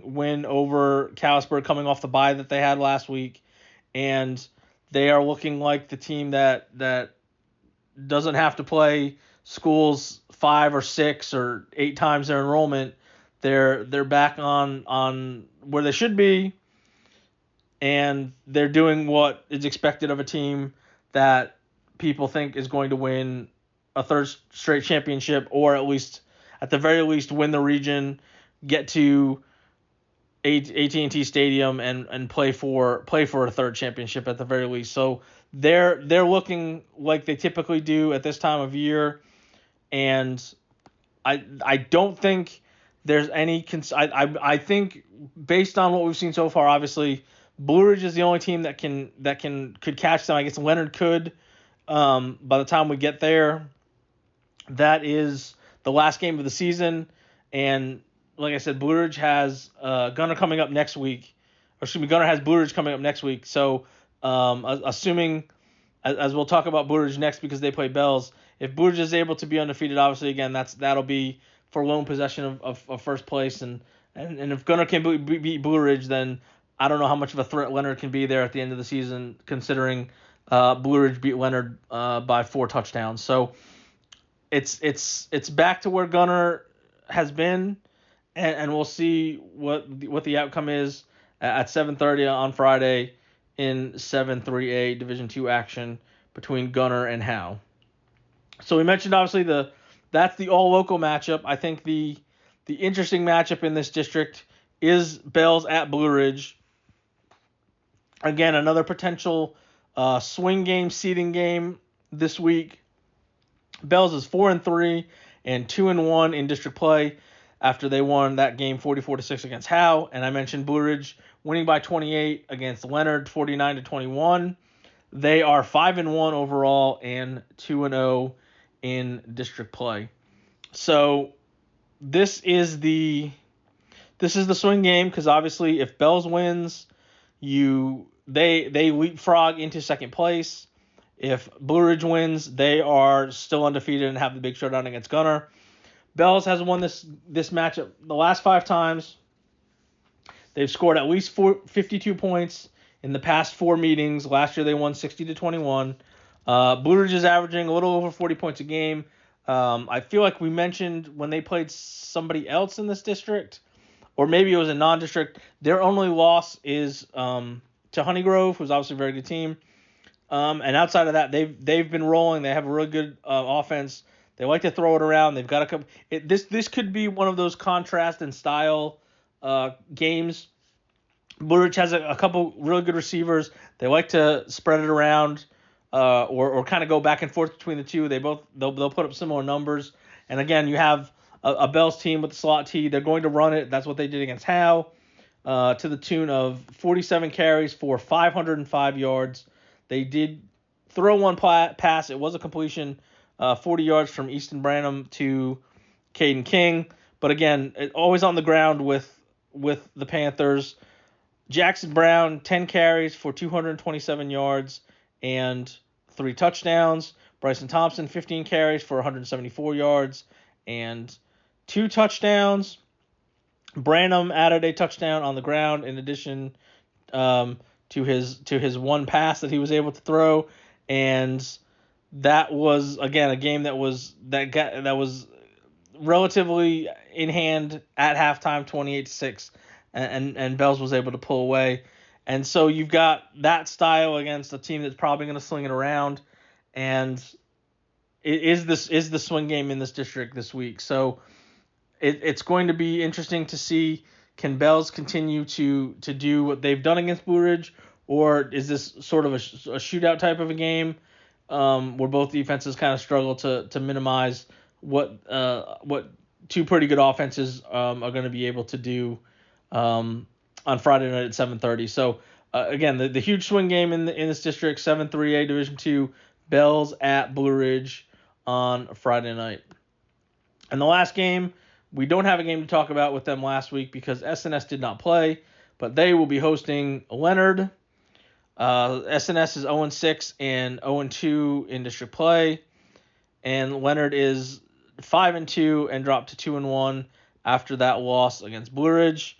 win over Callisburg coming off the bye that they had last week, and they are looking like the team that doesn't have to play schools 5 or 6 or 8 times their enrollment. They're back on where they should be, and they're doing what is expected of a team that people think is going to win a third straight championship, or at the very least win the region, get to AT&T Stadium and play for a third championship at the very least. So they're looking like they typically do at this time of year, and I don't think there's any I think based on what we've seen so far, obviously Blue Ridge is the only team that could catch them. I guess Leonard could by the time we get there. That is the last game of the season, and like I said, Blue Ridge has Gunner coming up next week. Or excuse me, Gunner has Blue Ridge coming up next week. So assuming, as we'll talk about Blue Ridge next because they play Bells, if Blue Ridge is able to be undefeated, obviously again that'll be for lone possession of first place, and if Gunner can beat Blue Ridge, then I don't know how much of a threat Leonard can be there at the end of the season, considering Blue Ridge beat Leonard by 4 touchdowns. So it's back to where Gunner has been, and we'll see what the outcome is at 7:30 on Friday in 7-3A Division 2 action between Gunner and Howe. So we mentioned obviously that's the all local matchup. I think the interesting matchup in this district is Bells at Blue Ridge. Again, another potential swing game, seeding game this week. Bells is 4-3 and 2-1 in district play after they won that game 44-6 against Howe. And I mentioned Blue Ridge winning by 28 against Leonard 49-21. They are 5-1 overall and 2-0 in district play. So this is the swing game, because obviously if Bells wins, they leapfrog into second place. If Blue Ridge wins, they are still undefeated and have the big showdown against Gunner. Bells has won this matchup the last 5 times. They've scored at least 52 points in the past 4 meetings. Last year they won 60-21. Blue Ridge is averaging a little over 40 points a game. I feel like we mentioned when they played somebody else in this district, or maybe it was a non-district, their only loss is to Honeygrove, who's obviously a very good team. And outside of that, they've been rolling. They have a really good offense. They like to throw it around. They've got a couple. This could be one of those contrast and style games. Blue Ridge has a couple really good receivers. They like to spread it around, or kind of go back and forth between the two. They'll put up similar numbers. And again, you have a Bells team with the slot T. They're going to run it. That's what they did against Howe, to the tune of 47 carries for 505 yards. They did throw one pass. It was a completion, 40 yards from Easton Branham to Caden King. But again, always on the ground with the Panthers. Jackson Brown, 10 carries for 227 yards and 3 touchdowns. Bryson Thompson, 15 carries for 174 yards and 2 touchdowns. Branham added a touchdown on the ground in addition to his one pass that he was able to throw, and that was again a game that was relatively in hand at halftime, 28-6, and Bells was able to pull away. And so you've got that style against a team that's probably going to sling it around, and it is the swing game in this district this week. So it's going to be interesting to see, can Bells continue to do what they've done against Blue Ridge, or is this sort of a shootout type of a game where both defenses kind of struggle to minimize what 2 pretty good offenses are going to be able to do on Friday night at 7:30. So again, the huge swing game in this district, 7-3A Division 2, Bells at Blue Ridge on Friday night. And the last game, we don't have a game to talk about with them last week because SNS did not play, but they will be hosting Leonard. SNS is 0-6 and 0-2 in district play, and Leonard is 5-2 and dropped to 2-1 after that loss against Blue Ridge.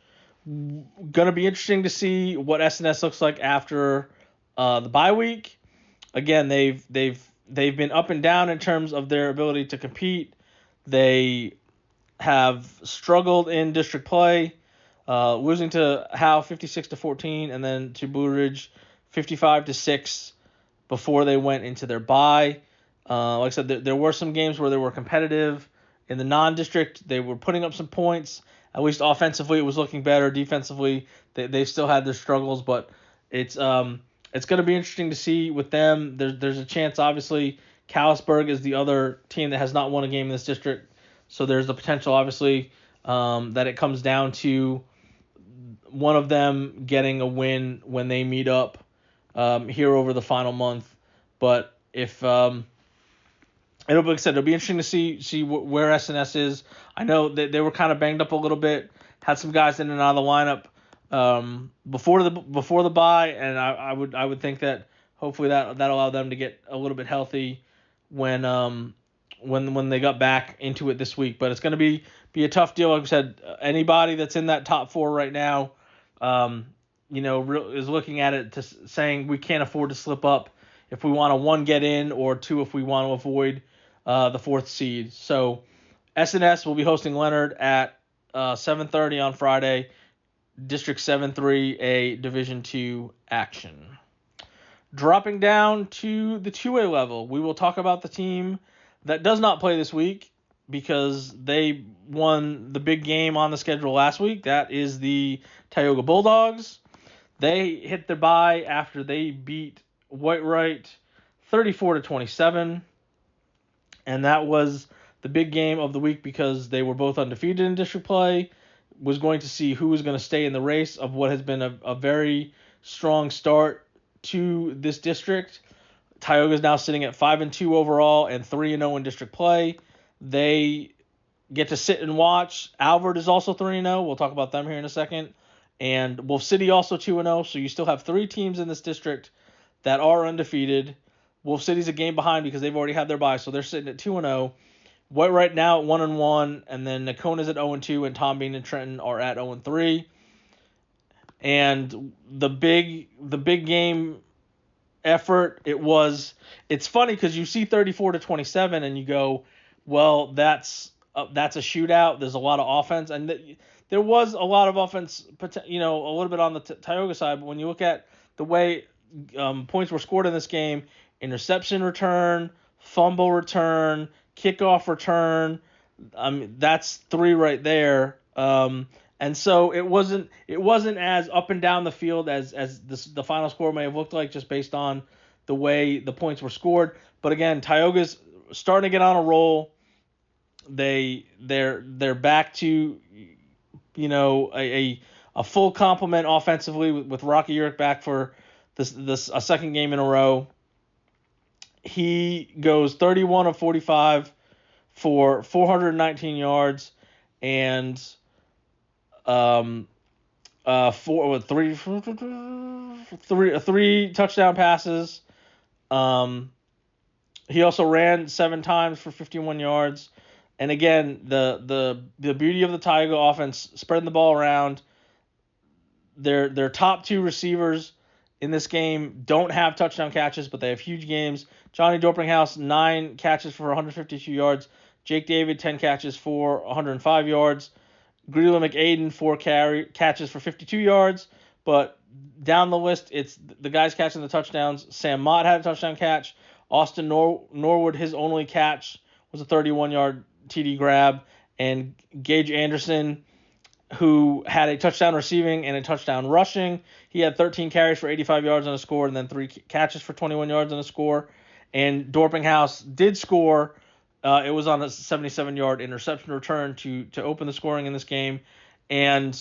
Gonna be interesting to see what SNS looks like after the bye week. Again, they've been up and down in terms of their ability to compete. They have struggled in district play, losing to Howe 56-14, and then to Blue Ridge 55-6 before they went into their bye. Like I said, there were some games where they were competitive. In the non-district, they were putting up some points. At least offensively, it was looking better. Defensively, they still had their struggles, but it's going to be interesting to see with them. There's a chance, obviously. Callisburg is the other team that has not won a game in this district, so there's the potential, obviously, that it comes down to one of them getting a win when they meet up here over the final month. But if like I said, it'll be interesting to see where SNS is. I know that they were kind of banged up a little bit, had some guys in and out of the lineup before the bye, and I would think that hopefully that allowed them to get a little bit healthy when they got back into it this week. But it's going to be a tough deal. Like I said, anybody that's in that top 4 right now, is looking at it saying we can't afford to slip up if we want to, 1, get in, or 2, if we want to avoid the 4th seed. So SNS will be hosting Leonard at 7:30 on Friday. District 7-3A Division II action. Dropping down to the 2A level, we will talk about the team that does not play this week because they won the big game on the schedule last week. That is the Tioga Bulldogs. They hit their bye after they beat Whitewright 34-27, and that was the big game of the week because they were both undefeated in district play. Was going to see who was going to stay in the race of what has been a very strong start to this district. Tioga is now sitting at 5-2 overall and 3-0 in district play. They get to sit and watch. Alvord is also 3-0. We'll talk about them here in a second. And Wolf City also 2-0. So you still have 3 teams in this district that are undefeated. Wolf City's a game behind because they've already had their bye, so they're sitting at 2-0. White now at 1-1, and then Nakona's at 0-2, and Tom Bean and Trenton are at 0-3. And the big game effort, it's funny because you see 34-27 and you go, well, that's a shootout. There's a lot of offense, and there was a lot of offense, a little bit on the Tioga side. But when you look at the way points were scored in this game, interception return, fumble return, kickoff return, that's 3 right there. And so it wasn't as up and down the field as the final score may have looked like, just based on the way the points were scored. But again, Tioga's starting to get on a roll. They're back to a full complement offensively with Rocky Urick back for this a second game in a row. He goes 31 of 45 for 419 yards and three touchdown passes. He also ran 7 times for 51 yards. And again, the beauty of the Tioga offense, spreading the ball around. Their top 2 receivers in this game don't have touchdown catches, but they have huge games. Johnny Dorpinghouse, 9 catches for 152 yards. Jake David, 10 catches for 105 yards. Greeley McAden, 4 catches for 52 yards. But down the list, it's the guys catching the touchdowns. Sam Mott had a touchdown catch. Austin Norwood, his only catch was a 31-yard TD grab. And Gage Anderson, who had a touchdown receiving and a touchdown rushing. He had 13 carries for 85 yards on a score and then 3 catches for 21 yards on a score. And Dorpinghouse did score. It was on a 77-yard interception return to open the scoring in this game. And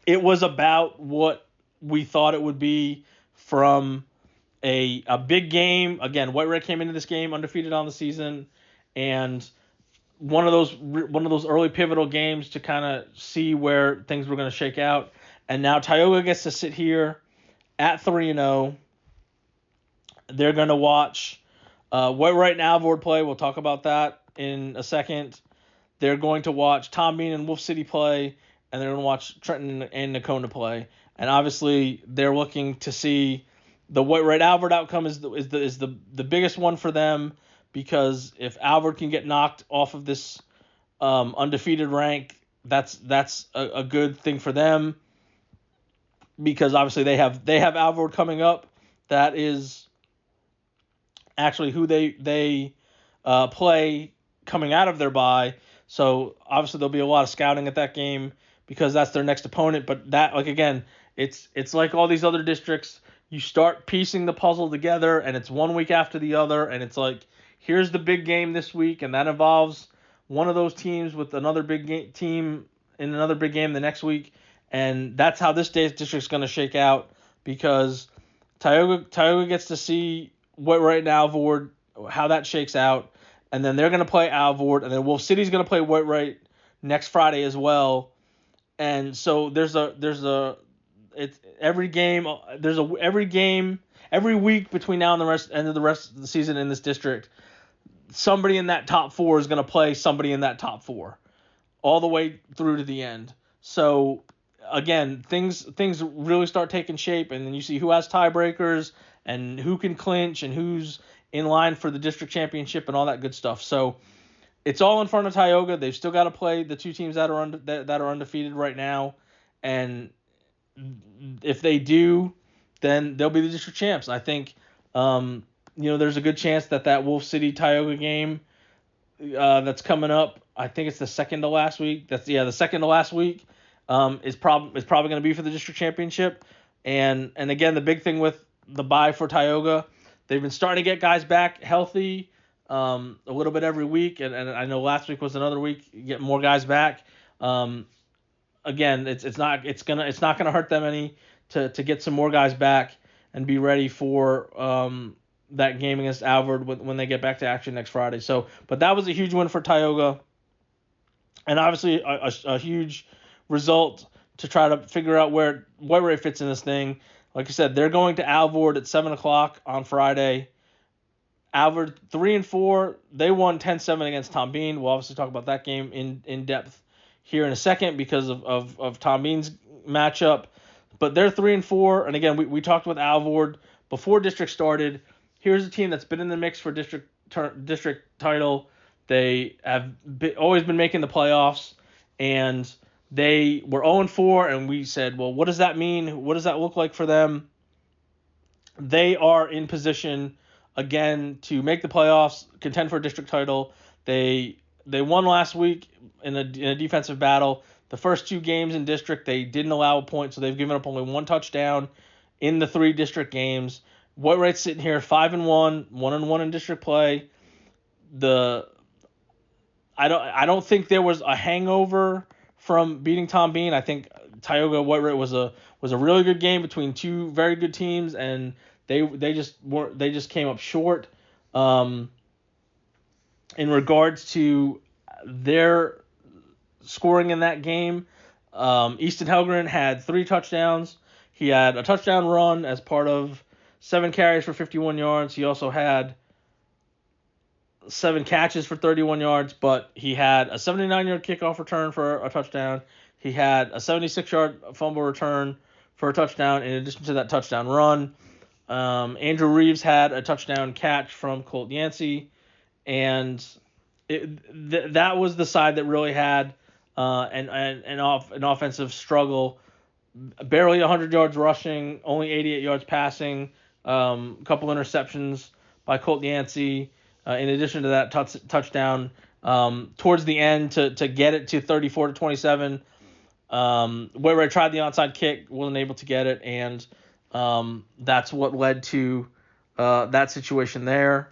it was about what we thought it would be from a big game. Again, White Red came into this game undefeated on the season, and one of those early pivotal games to kind of see where things were going to shake out. And now Tioga gets to sit here at 3-0. They're going to watch White and Alvord play. We'll talk about that in a second. They're going to watch Tom Bean and Wolf City play, and they're going to watch Trenton and Nakona play. And obviously, they're looking to see the White Alvord outcome is the biggest one for them, because if Alvord can get knocked off of this undefeated rank, that's a good thing for them, because obviously they have Alvord coming up. That is actually who they play coming out of their bye. So obviously there'll be a lot of scouting at that game because that's their next opponent. But that, like, again, it's like all these other districts. You start piecing the puzzle together, and it's one week after the other, and it's like, here's the big game this week, and that involves one of those teams with another big team in another big game the next week. And that's how this district's going to shake out, because Tioga gets to see White now Alvord, how that shakes out, and then they're going to play Alvord, and then Wolf City's going to play White next Friday as well. And so every week between now and the end of the rest of the season in this district, somebody in that top 4 is going to play somebody in that top 4 all the way through to the end. So again, things really start taking shape, and then you see who has tiebreakers and who can clinch and who's in line for the district championship and all that good stuff. So it's all in front of Tioga. They've still got to play the two teams that are undefeated right now, and if they do, then they'll be the district champs. I think, there's a good chance that Wolf City Tioga game that's coming up. I think it's the second to last week. The second to last week. Is probably going to be for the district championship, and again the big thing with the bye for Tioga, they've been starting to get guys back healthy, a little bit every week, and I know last week was another week get more guys back. Again, it's not gonna hurt them any to get some more guys back and be ready for that game against Alvord when they get back to action next Friday. So, but that was a huge win for Tioga, and obviously a huge result to try to figure out where it fits in this thing. Like I said, they're going to Alvord at 7:00 on Friday. Alvord 3-4. They won 10-7 against Tom Bean. We'll obviously talk about that game in depth here in a second because of Tom Bean's matchup. But they're 3-4, and again, we talked with Alvord before district started. Here's a team that's been in the mix for district title. They have always been making the playoffs, and they were 0-4, and we said, well, what does that mean? What does that look like for them? They are in position again to make the playoffs, contend for a district title. They won last week in a defensive battle. The first two games in district, they didn't allow a point, so they've given up only one touchdown in the 3 district games. White-Wright's sitting here 5-1, 1-1 in district play. I don't think there was a hangover from beating Tom Bean. I think Tioga White-Wright was a really good game between two very good teams, and they just came up short. In regards to their scoring in that game, Easton Helgren had 3 touchdowns. He had a touchdown run as part of 7 carries for 51 yards. He also had 7 catches for 31 yards, but he had a 79-yard kickoff return for a touchdown. He had a 76-yard fumble return for a touchdown in addition to that touchdown run. Andrew Reeves had a touchdown catch from Colt Yancey, and that was the side that really had an offensive struggle. Barely 100 yards rushing, only 88 yards passing, a couple interceptions by Colt Yancey. In addition to that touchdown towards the end to get it to 34-27, where I tried the onside kick, wasn't able to get it, and that's what led to that situation there.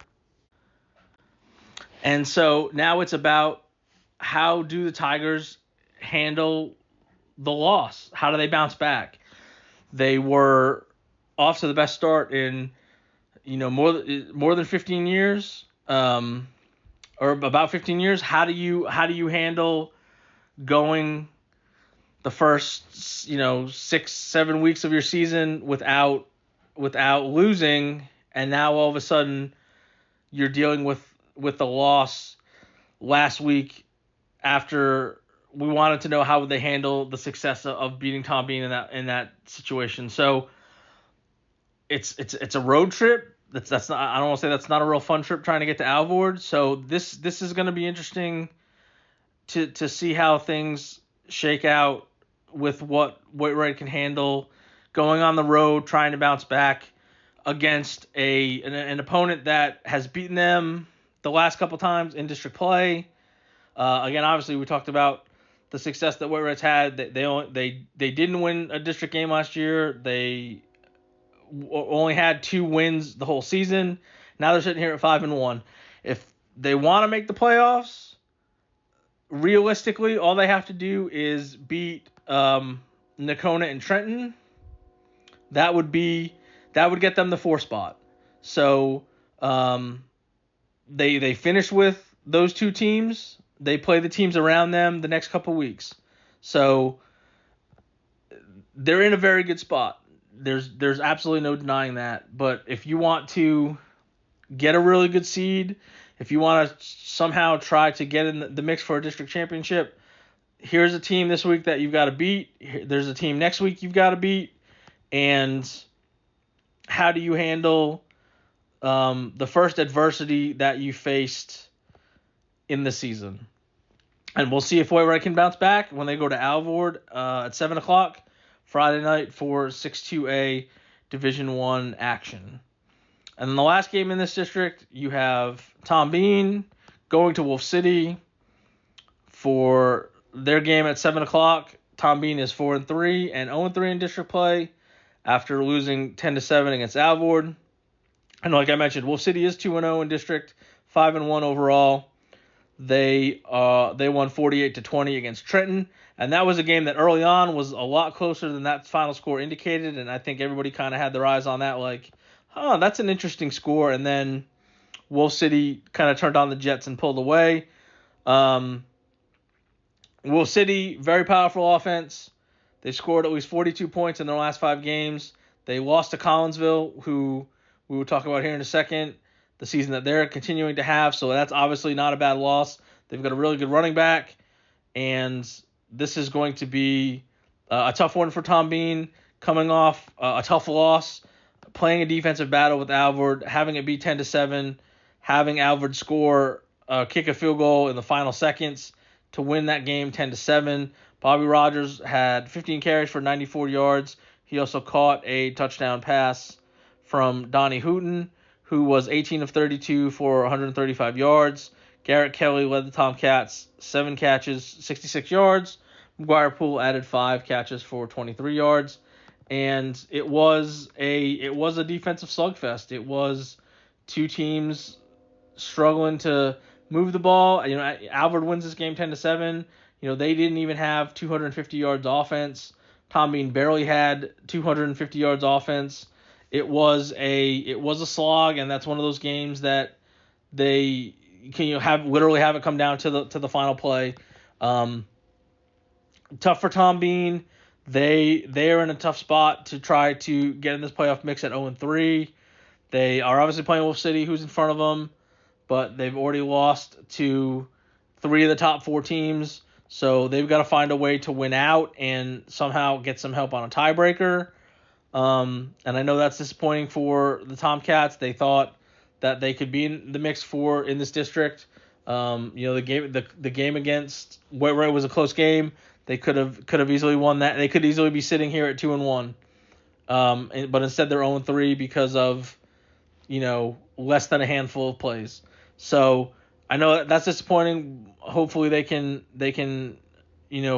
And so now it's about how do the Tigers handle the loss? How do they bounce back? They were off to the best start in more than 15 years. Or about 15 years. How do you handle going the first 6-7 weeks of your season without losing, and now all of a sudden you're dealing with the loss last week after we wanted to know how would they handle the success of beating Tom Bean in that situation. So it's a road trip. That's not. I don't want to say that's not a real fun trip trying to get to Alvord. So this is going to be interesting to see how things shake out with what White-Wright can handle going on the road, trying to bounce back against an opponent that has beaten them the last couple times in district play. Again, obviously we talked about the success that White-Wright's had. They didn't win a district game last year. They only had 2 wins the whole season. Now they're sitting here at 5-1. If they want to make the playoffs, realistically, all they have to do is beat Nakona and Trenton. That would get them the 4 spot. So they finish with those 2 teams. They play the teams around them the next couple weeks. So they're in a very good spot. There's absolutely no denying that. But if you want to get a really good seed, if you want to somehow try to get in the mix for a district championship, here's a team this week that you've got to beat. There's a team next week you've got to beat. And how do you handle the first adversity that you faced in the season. And we'll see if Wainwright can bounce back when they go to Alvord at 7 o'clock Friday night for 6-2A Division I action. And then the last game in this district, you have Tom Bean going to Wolf City for their game at 7 o'clock. Tom Bean is 4-3 and 0-3 in district play after losing 10-7 against Alvord. And like I mentioned, Wolf City is 2-0 in district, 5-1 overall. They won 48-20 against Trenton, and that was a game that early on was a lot closer than that final score indicated, and I think everybody kind of had their eyes on that, like, that's an interesting score. And then Wolf City kind of turned on the Jets and pulled away. Wolf City, very powerful offense. They scored at least 42 points in their last 5 games. They lost to Collinsville, who we will talk about here in a second, the season that they're continuing to have. So that's obviously not a bad loss. They've got a really good running back, and this is going to be a tough one for Tom Bean, coming off a tough loss, playing a defensive battle with Alvord, having it be 10-7, having Alvord score, kick a field goal in the final seconds to win that game 10-7. Bobby Rogers had 15 carries for 94 yards. He also caught a touchdown pass from Donnie Hooten, who was 18 of 32 for 135 yards. Garrett Kelly led the Tomcats, 7 catches, 66 yards. McGuire Poole added 5 catches for 23 yards. And it was a defensive slugfest. It was two teams struggling to move the ball. Alvord wins this game 10-7. They didn't even have 250 yards offense. Tom Bean barely had 250 yards offense. It was a slog, and that's one of those games that they can literally have it come down to the final play. Tough for Tom Bean. They are in a tough spot to try to get in this playoff mix at 0-3. They are obviously playing Wolf City, who's in front of them, but they've already lost to 3 of the top 4 teams. So they've got to find a way to win out and somehow get some help on a tiebreaker. And I know that's disappointing for the Tomcats. They thought that they could be in the mix in this district. The game against where it was a close game, they could have easily won that. They could easily be sitting here at 2-1. But instead they're 0-3 because of less than a handful of plays. So I know that's disappointing. Hopefully they can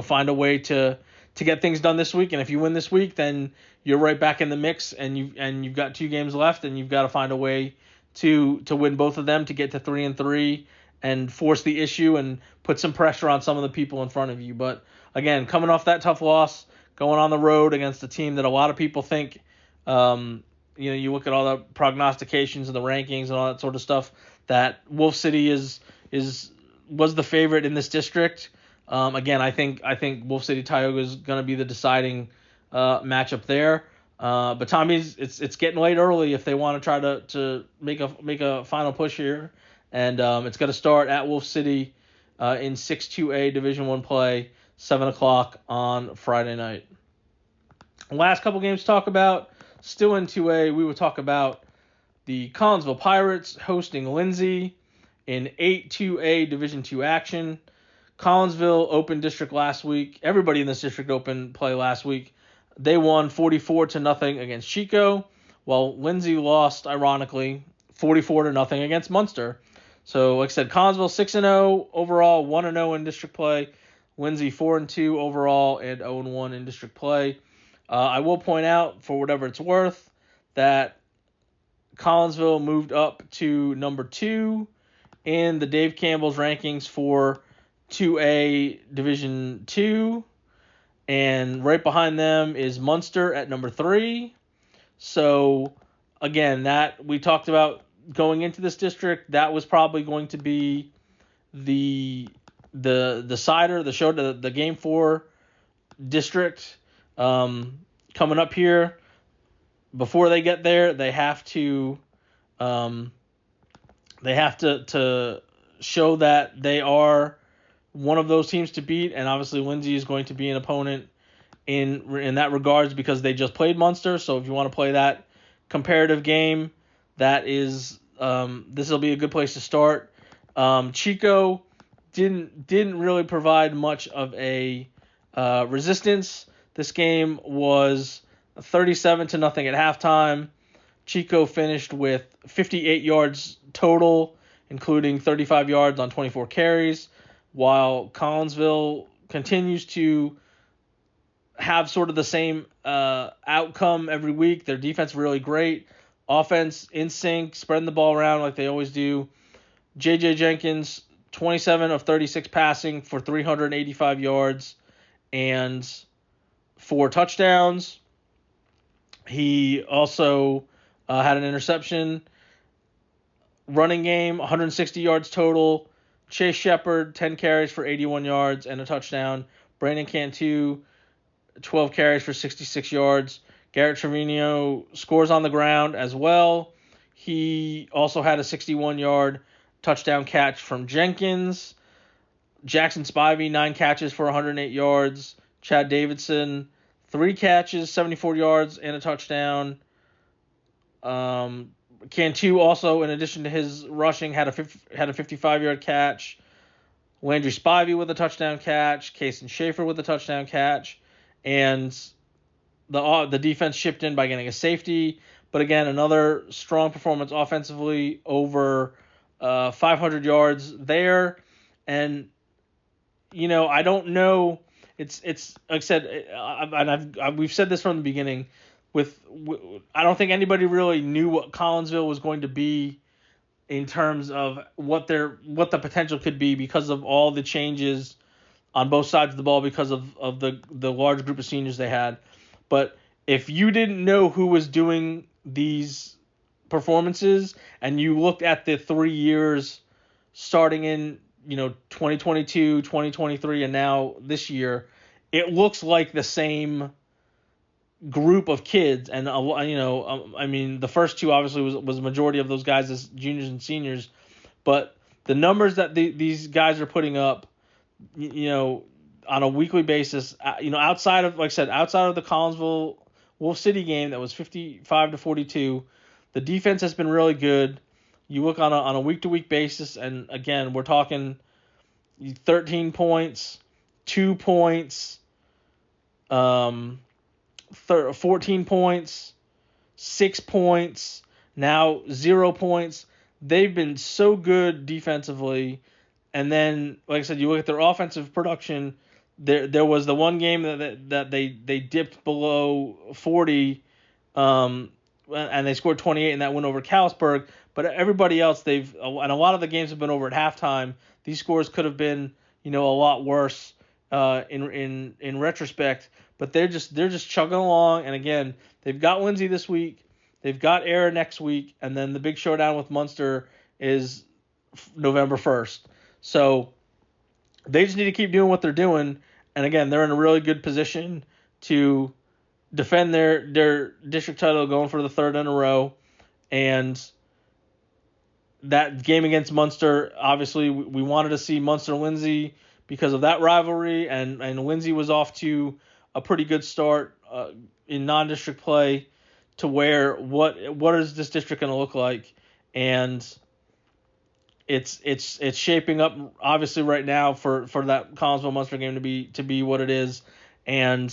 find a way to get things done this week. And if you win this week, then you're right back in the mix, and you've got 2 games left, and you've got to find a way to win both of them to get to 3-3 and force the issue and put some pressure on some of the people in front of you. But again, coming off that tough loss, going on the road against a team that a lot of people think, you look at all the prognostications and the rankings and all that sort of stuff, that Wolf City was the favorite in this district. Again, I think Wolf City Tioga is going to be the deciding matchup there. But Tommy's it's getting late early if they want to try to make a final push here, and it's going to start at Wolf City in 6-2A Division I play, 7 o'clock on Friday night. Last couple games to talk about, still in 2A, we will talk about the Collinsville Pirates hosting Lindsay in 8-2A Division II action. Collinsville opened district last week. Everybody in this district opened play last week. They won 44-0 against Chico, while Lindsay lost, ironically, 44-0 against Munster. So, like I said, Collinsville 6-0 overall, 1-0 in district play. Lindsay 4-2 overall and 0-1 in district play. I will point out, for whatever it's worth, that Collinsville moved up to number 2 in the Dave Campbell's rankings for 2A Division 2, and right behind them is Munster at number 3. So again, that we talked about going into this district, that was probably going to be the decider, the game 4 district coming up here. Before they get there, they have to show that they are one of those teams to beat, and obviously Lindsay is going to be an opponent in that regards because they just played Munster. So if you want to play that comparative game, that is this will be a good place to start. Chico didn't really provide much of a resistance. This game was 37-0 at halftime. Chico finished with 58 yards total, including 35 yards on 24 carries, while Collinsville continues to have sort of the same outcome every week. Their defense really great. Offense in sync, spreading the ball around like they always do. J.J. Jenkins, 27 of 36 passing for 385 yards and 4 touchdowns. He also had an interception. Running game, 160 yards total. Chase Shepard, 10 carries for 81 yards and a touchdown. Brandon Cantu, 12 carries for 66 yards. Garrett Trevino scores on the ground as well. He also had a 61-yard touchdown catch from Jenkins. Jackson Spivey, 9 catches for 108 yards. Chad Davidson, 3 catches, 74 yards, and a touchdown. Cantu also, in addition to his rushing, had a 55-yard catch. Landry Spivey with a touchdown catch. Kason Schaefer with a touchdown catch. And the defense chipped in by getting a safety. But again, another strong performance offensively, over 500 yards there. And, I don't know. It's like I said, and we've said this from the beginning. I don't think anybody really knew what Collinsville was going to be in terms of what the potential could be because of all the changes on both sides of the ball because of the large group of seniors they had. But if you didn't know who was doing these performances and you looked at the 3 years starting in 2022, 2023, and now this year, it looks like the same group of kids. And the first two obviously was the majority of those guys as juniors and seniors, but the numbers that these guys are putting up, on a weekly basis, outside of, like I said, outside of the Collinsville Wolf City game that was 55-42, the defense has been really good. You look on a week-to-week basis, and again, we're talking 13 points, 2 points, 14 points, 6 points, now 0 points. They've been so good defensively. And then, like I said, you look at their offensive production. There was the one game that they dipped below 40, and they scored 28 in that win over Callisburg. But everybody else, and a lot of the games have been over at halftime. These scores could have been, a lot worse in retrospect. But they're just chugging along. And again, they've got Lindsay this week, they've got Era next week, and then the big showdown with Munster is November 1st. So they just need to keep doing what they're doing. And again, they're in a really good position to defend their district title, going for the third in a row. And that game against Munster, obviously we wanted to see Munster-Lindsay because of that rivalry. And Lindsay was off to a pretty good start in non-district play, to where what is this district going to look like? And it's shaping up obviously right now for that Collinsville Munster game to be what it is, and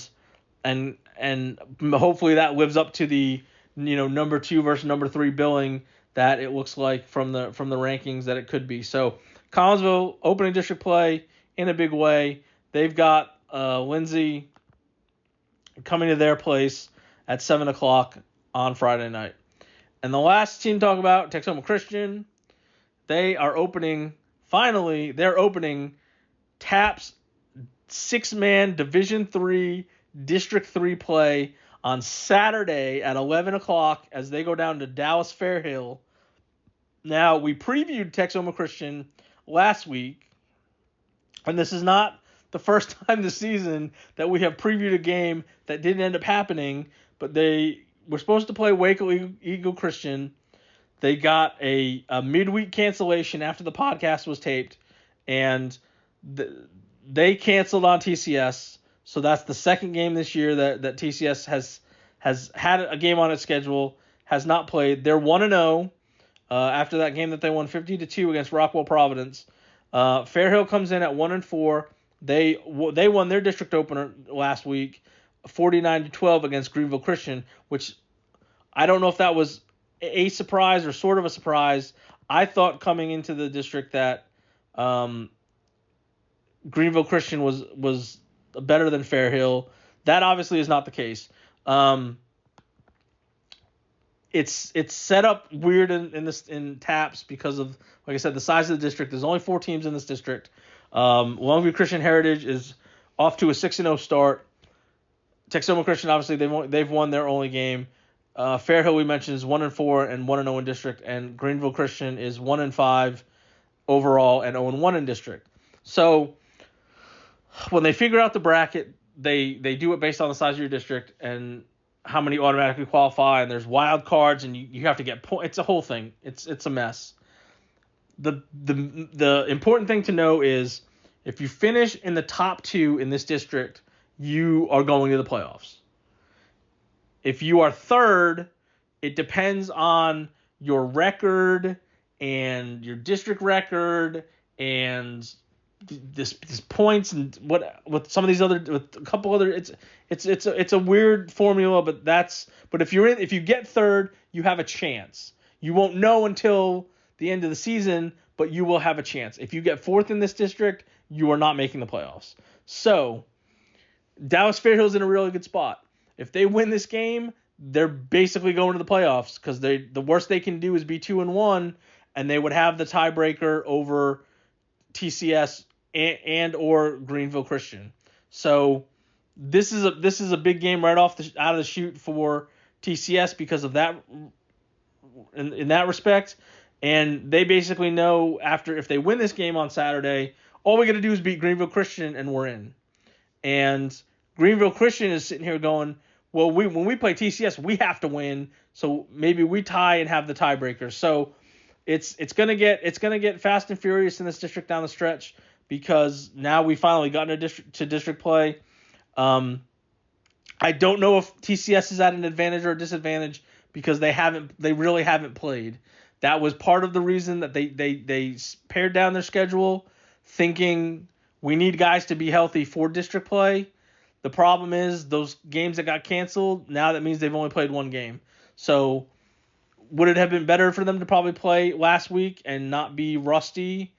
hopefully that lives up to the number 2 versus number 3 billing that it looks like from the rankings that it could be. So Collinsville opening district play in a big way. They've got Lindsay coming to their place at 7:00 on Friday night. And the last team to talk about, Texoma Christian. They are opening TAP's 6-man Division III District 3 play on Saturday at 11:00 as they go down to Dallas Fairhill. Now, we previewed Texoma Christian last week, and this is not the first time this season that we have previewed a game that didn't end up happening, but they were supposed to play Waco Eagle Christian. They got a midweek cancellation after the podcast was taped, and they canceled on TCS. So that's the second game this year that TCS has had a game on its schedule, has not played. They're 1-0 after that game that they won 50-2 against Rockwell Providence. Fairhill comes in at 1-4. They won their district opener last week, 49-12 against Greenville Christian, which I don't know if that was a surprise or sort of a surprise. I thought coming into the district that Greenville Christian was better than Fairhill. That obviously is not the case. It's set up weird in TAPS because of, like I said, the size of the district. There's only 4 teams in this district. Longview Christian Heritage is off to a 6-0 start. Texoma Christian, obviously, they've won their only game. Fairhill, we mentioned, is 1-4 and 1-0 in district, and Greenville Christian is 1-5 overall and 0-1 in district. So when they figure out the bracket, they do it based on the size of your district and how many automatically qualify, and there's wild cards, and you have to get points. It's a whole thing. It's a mess. The important thing to know is if you finish in the top 2 in this district, you are going to the playoffs. If you are third, it depends on your record and your district record and this points and what some of these other, with a couple other, it's a weird formula, but if you get third, you have a chance. You won't know until the end of the season, but you will have a chance. If you get fourth in this district, you are not making the playoffs. So Dallas Fairhill's in a really good spot. If they win this game, they're basically going to the playoffs because the worst they can do is be 2-1, and they would have the tiebreaker over TCS and or Greenville Christian. So this is a big game right out of the chute for TCS because of that in that respect. And they basically know if they win this game on Saturday, all we got to do is beat Greenville Christian and we're in. And Greenville Christian is sitting here going, well, when we play TCS, we have to win, so maybe we tie and have the tiebreaker. So it's gonna get fast and furious in this district down the stretch because now we finally gotten to district play. I don't know if TCS is at an advantage or a disadvantage because they really haven't played. That was part of the reason that they pared down their schedule, thinking we need guys to be healthy for district play. The problem is those games that got canceled, now that means they've only played one game. So would it have been better for them to probably play last week and not be rusty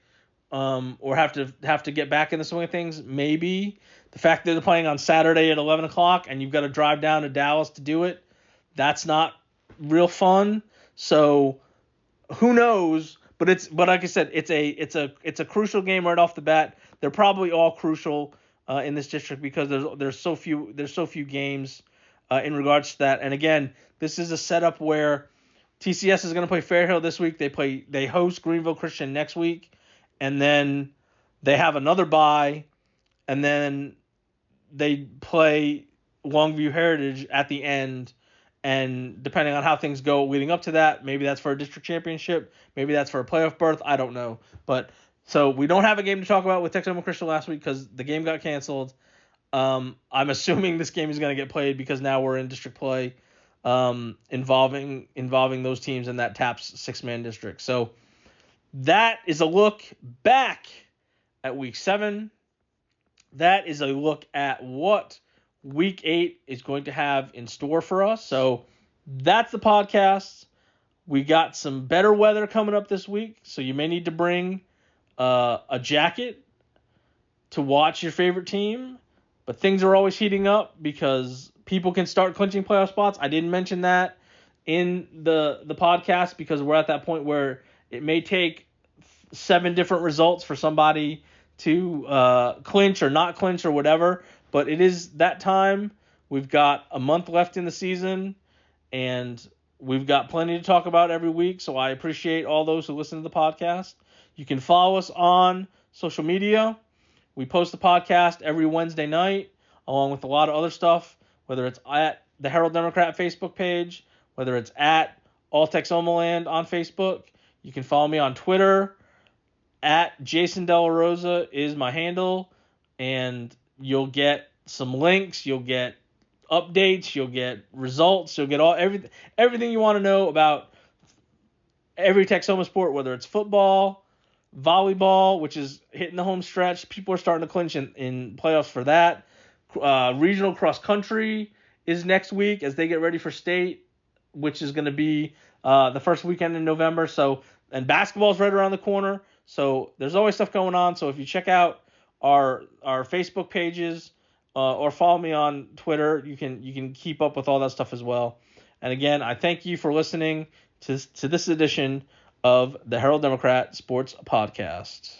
or have to get back in the swing of things? Maybe. The fact that they're playing on Saturday at 11 o'clock and you've got to drive down to Dallas to do it, that's not real fun. So who knows? But like I said, it's a crucial game right off the bat. They're probably all crucial in this district because there's so few games in regards to that. And again, this is a setup where TCS is going to play Fairhill this week. They host Greenville Christian next week, and then they have another bye, and then they play Longview Heritage at the end. And depending on how things go leading up to that, maybe that's for a district championship, maybe that's for a playoff berth. I don't know, but. So we don't have a game to talk about with Texoma Christian last week because the game got canceled. I'm assuming this game is going to get played because now we're in district play involving those teams in that TAPS 6-man district. So that is a look back at week 7. That is a look at what week 8 is going to have in store for us. So that's the podcast. We got some better weather coming up this week, so you may need to bring a jacket to watch your favorite team, but things are always heating up because people can start clinching playoff spots. I didn't mention that in the podcast because we're at that point where it may take 7 different results for somebody to clinch or not clinch or whatever, but it is that time. We've got a month left in the season, and we've got plenty to talk about every week, so I appreciate all those who listen to the podcast. You can follow us on social media. We post the podcast every Wednesday night, along with a lot of other stuff, whether it's at the Herald Democrat Facebook page, whether it's at All-Texomaland on Facebook. You can follow me on Twitter. At Jason De La Rosa is my handle, and you'll get some links, you'll get updates, you'll get results, you'll get everything you want to know about every Texoma sport, whether it's football, Volleyball, which is hitting the home stretch. People are starting to clinch in playoffs for that. Regional cross country is next week as they get ready for state, which is going to be the first weekend in November. So, and basketball is right around the corner. So there's always stuff going on. So if you check out our Facebook pages or follow me on Twitter, you can keep up with all that stuff as well. And again, I thank you for listening to this edition of the Herald Democrat Sports Podcast.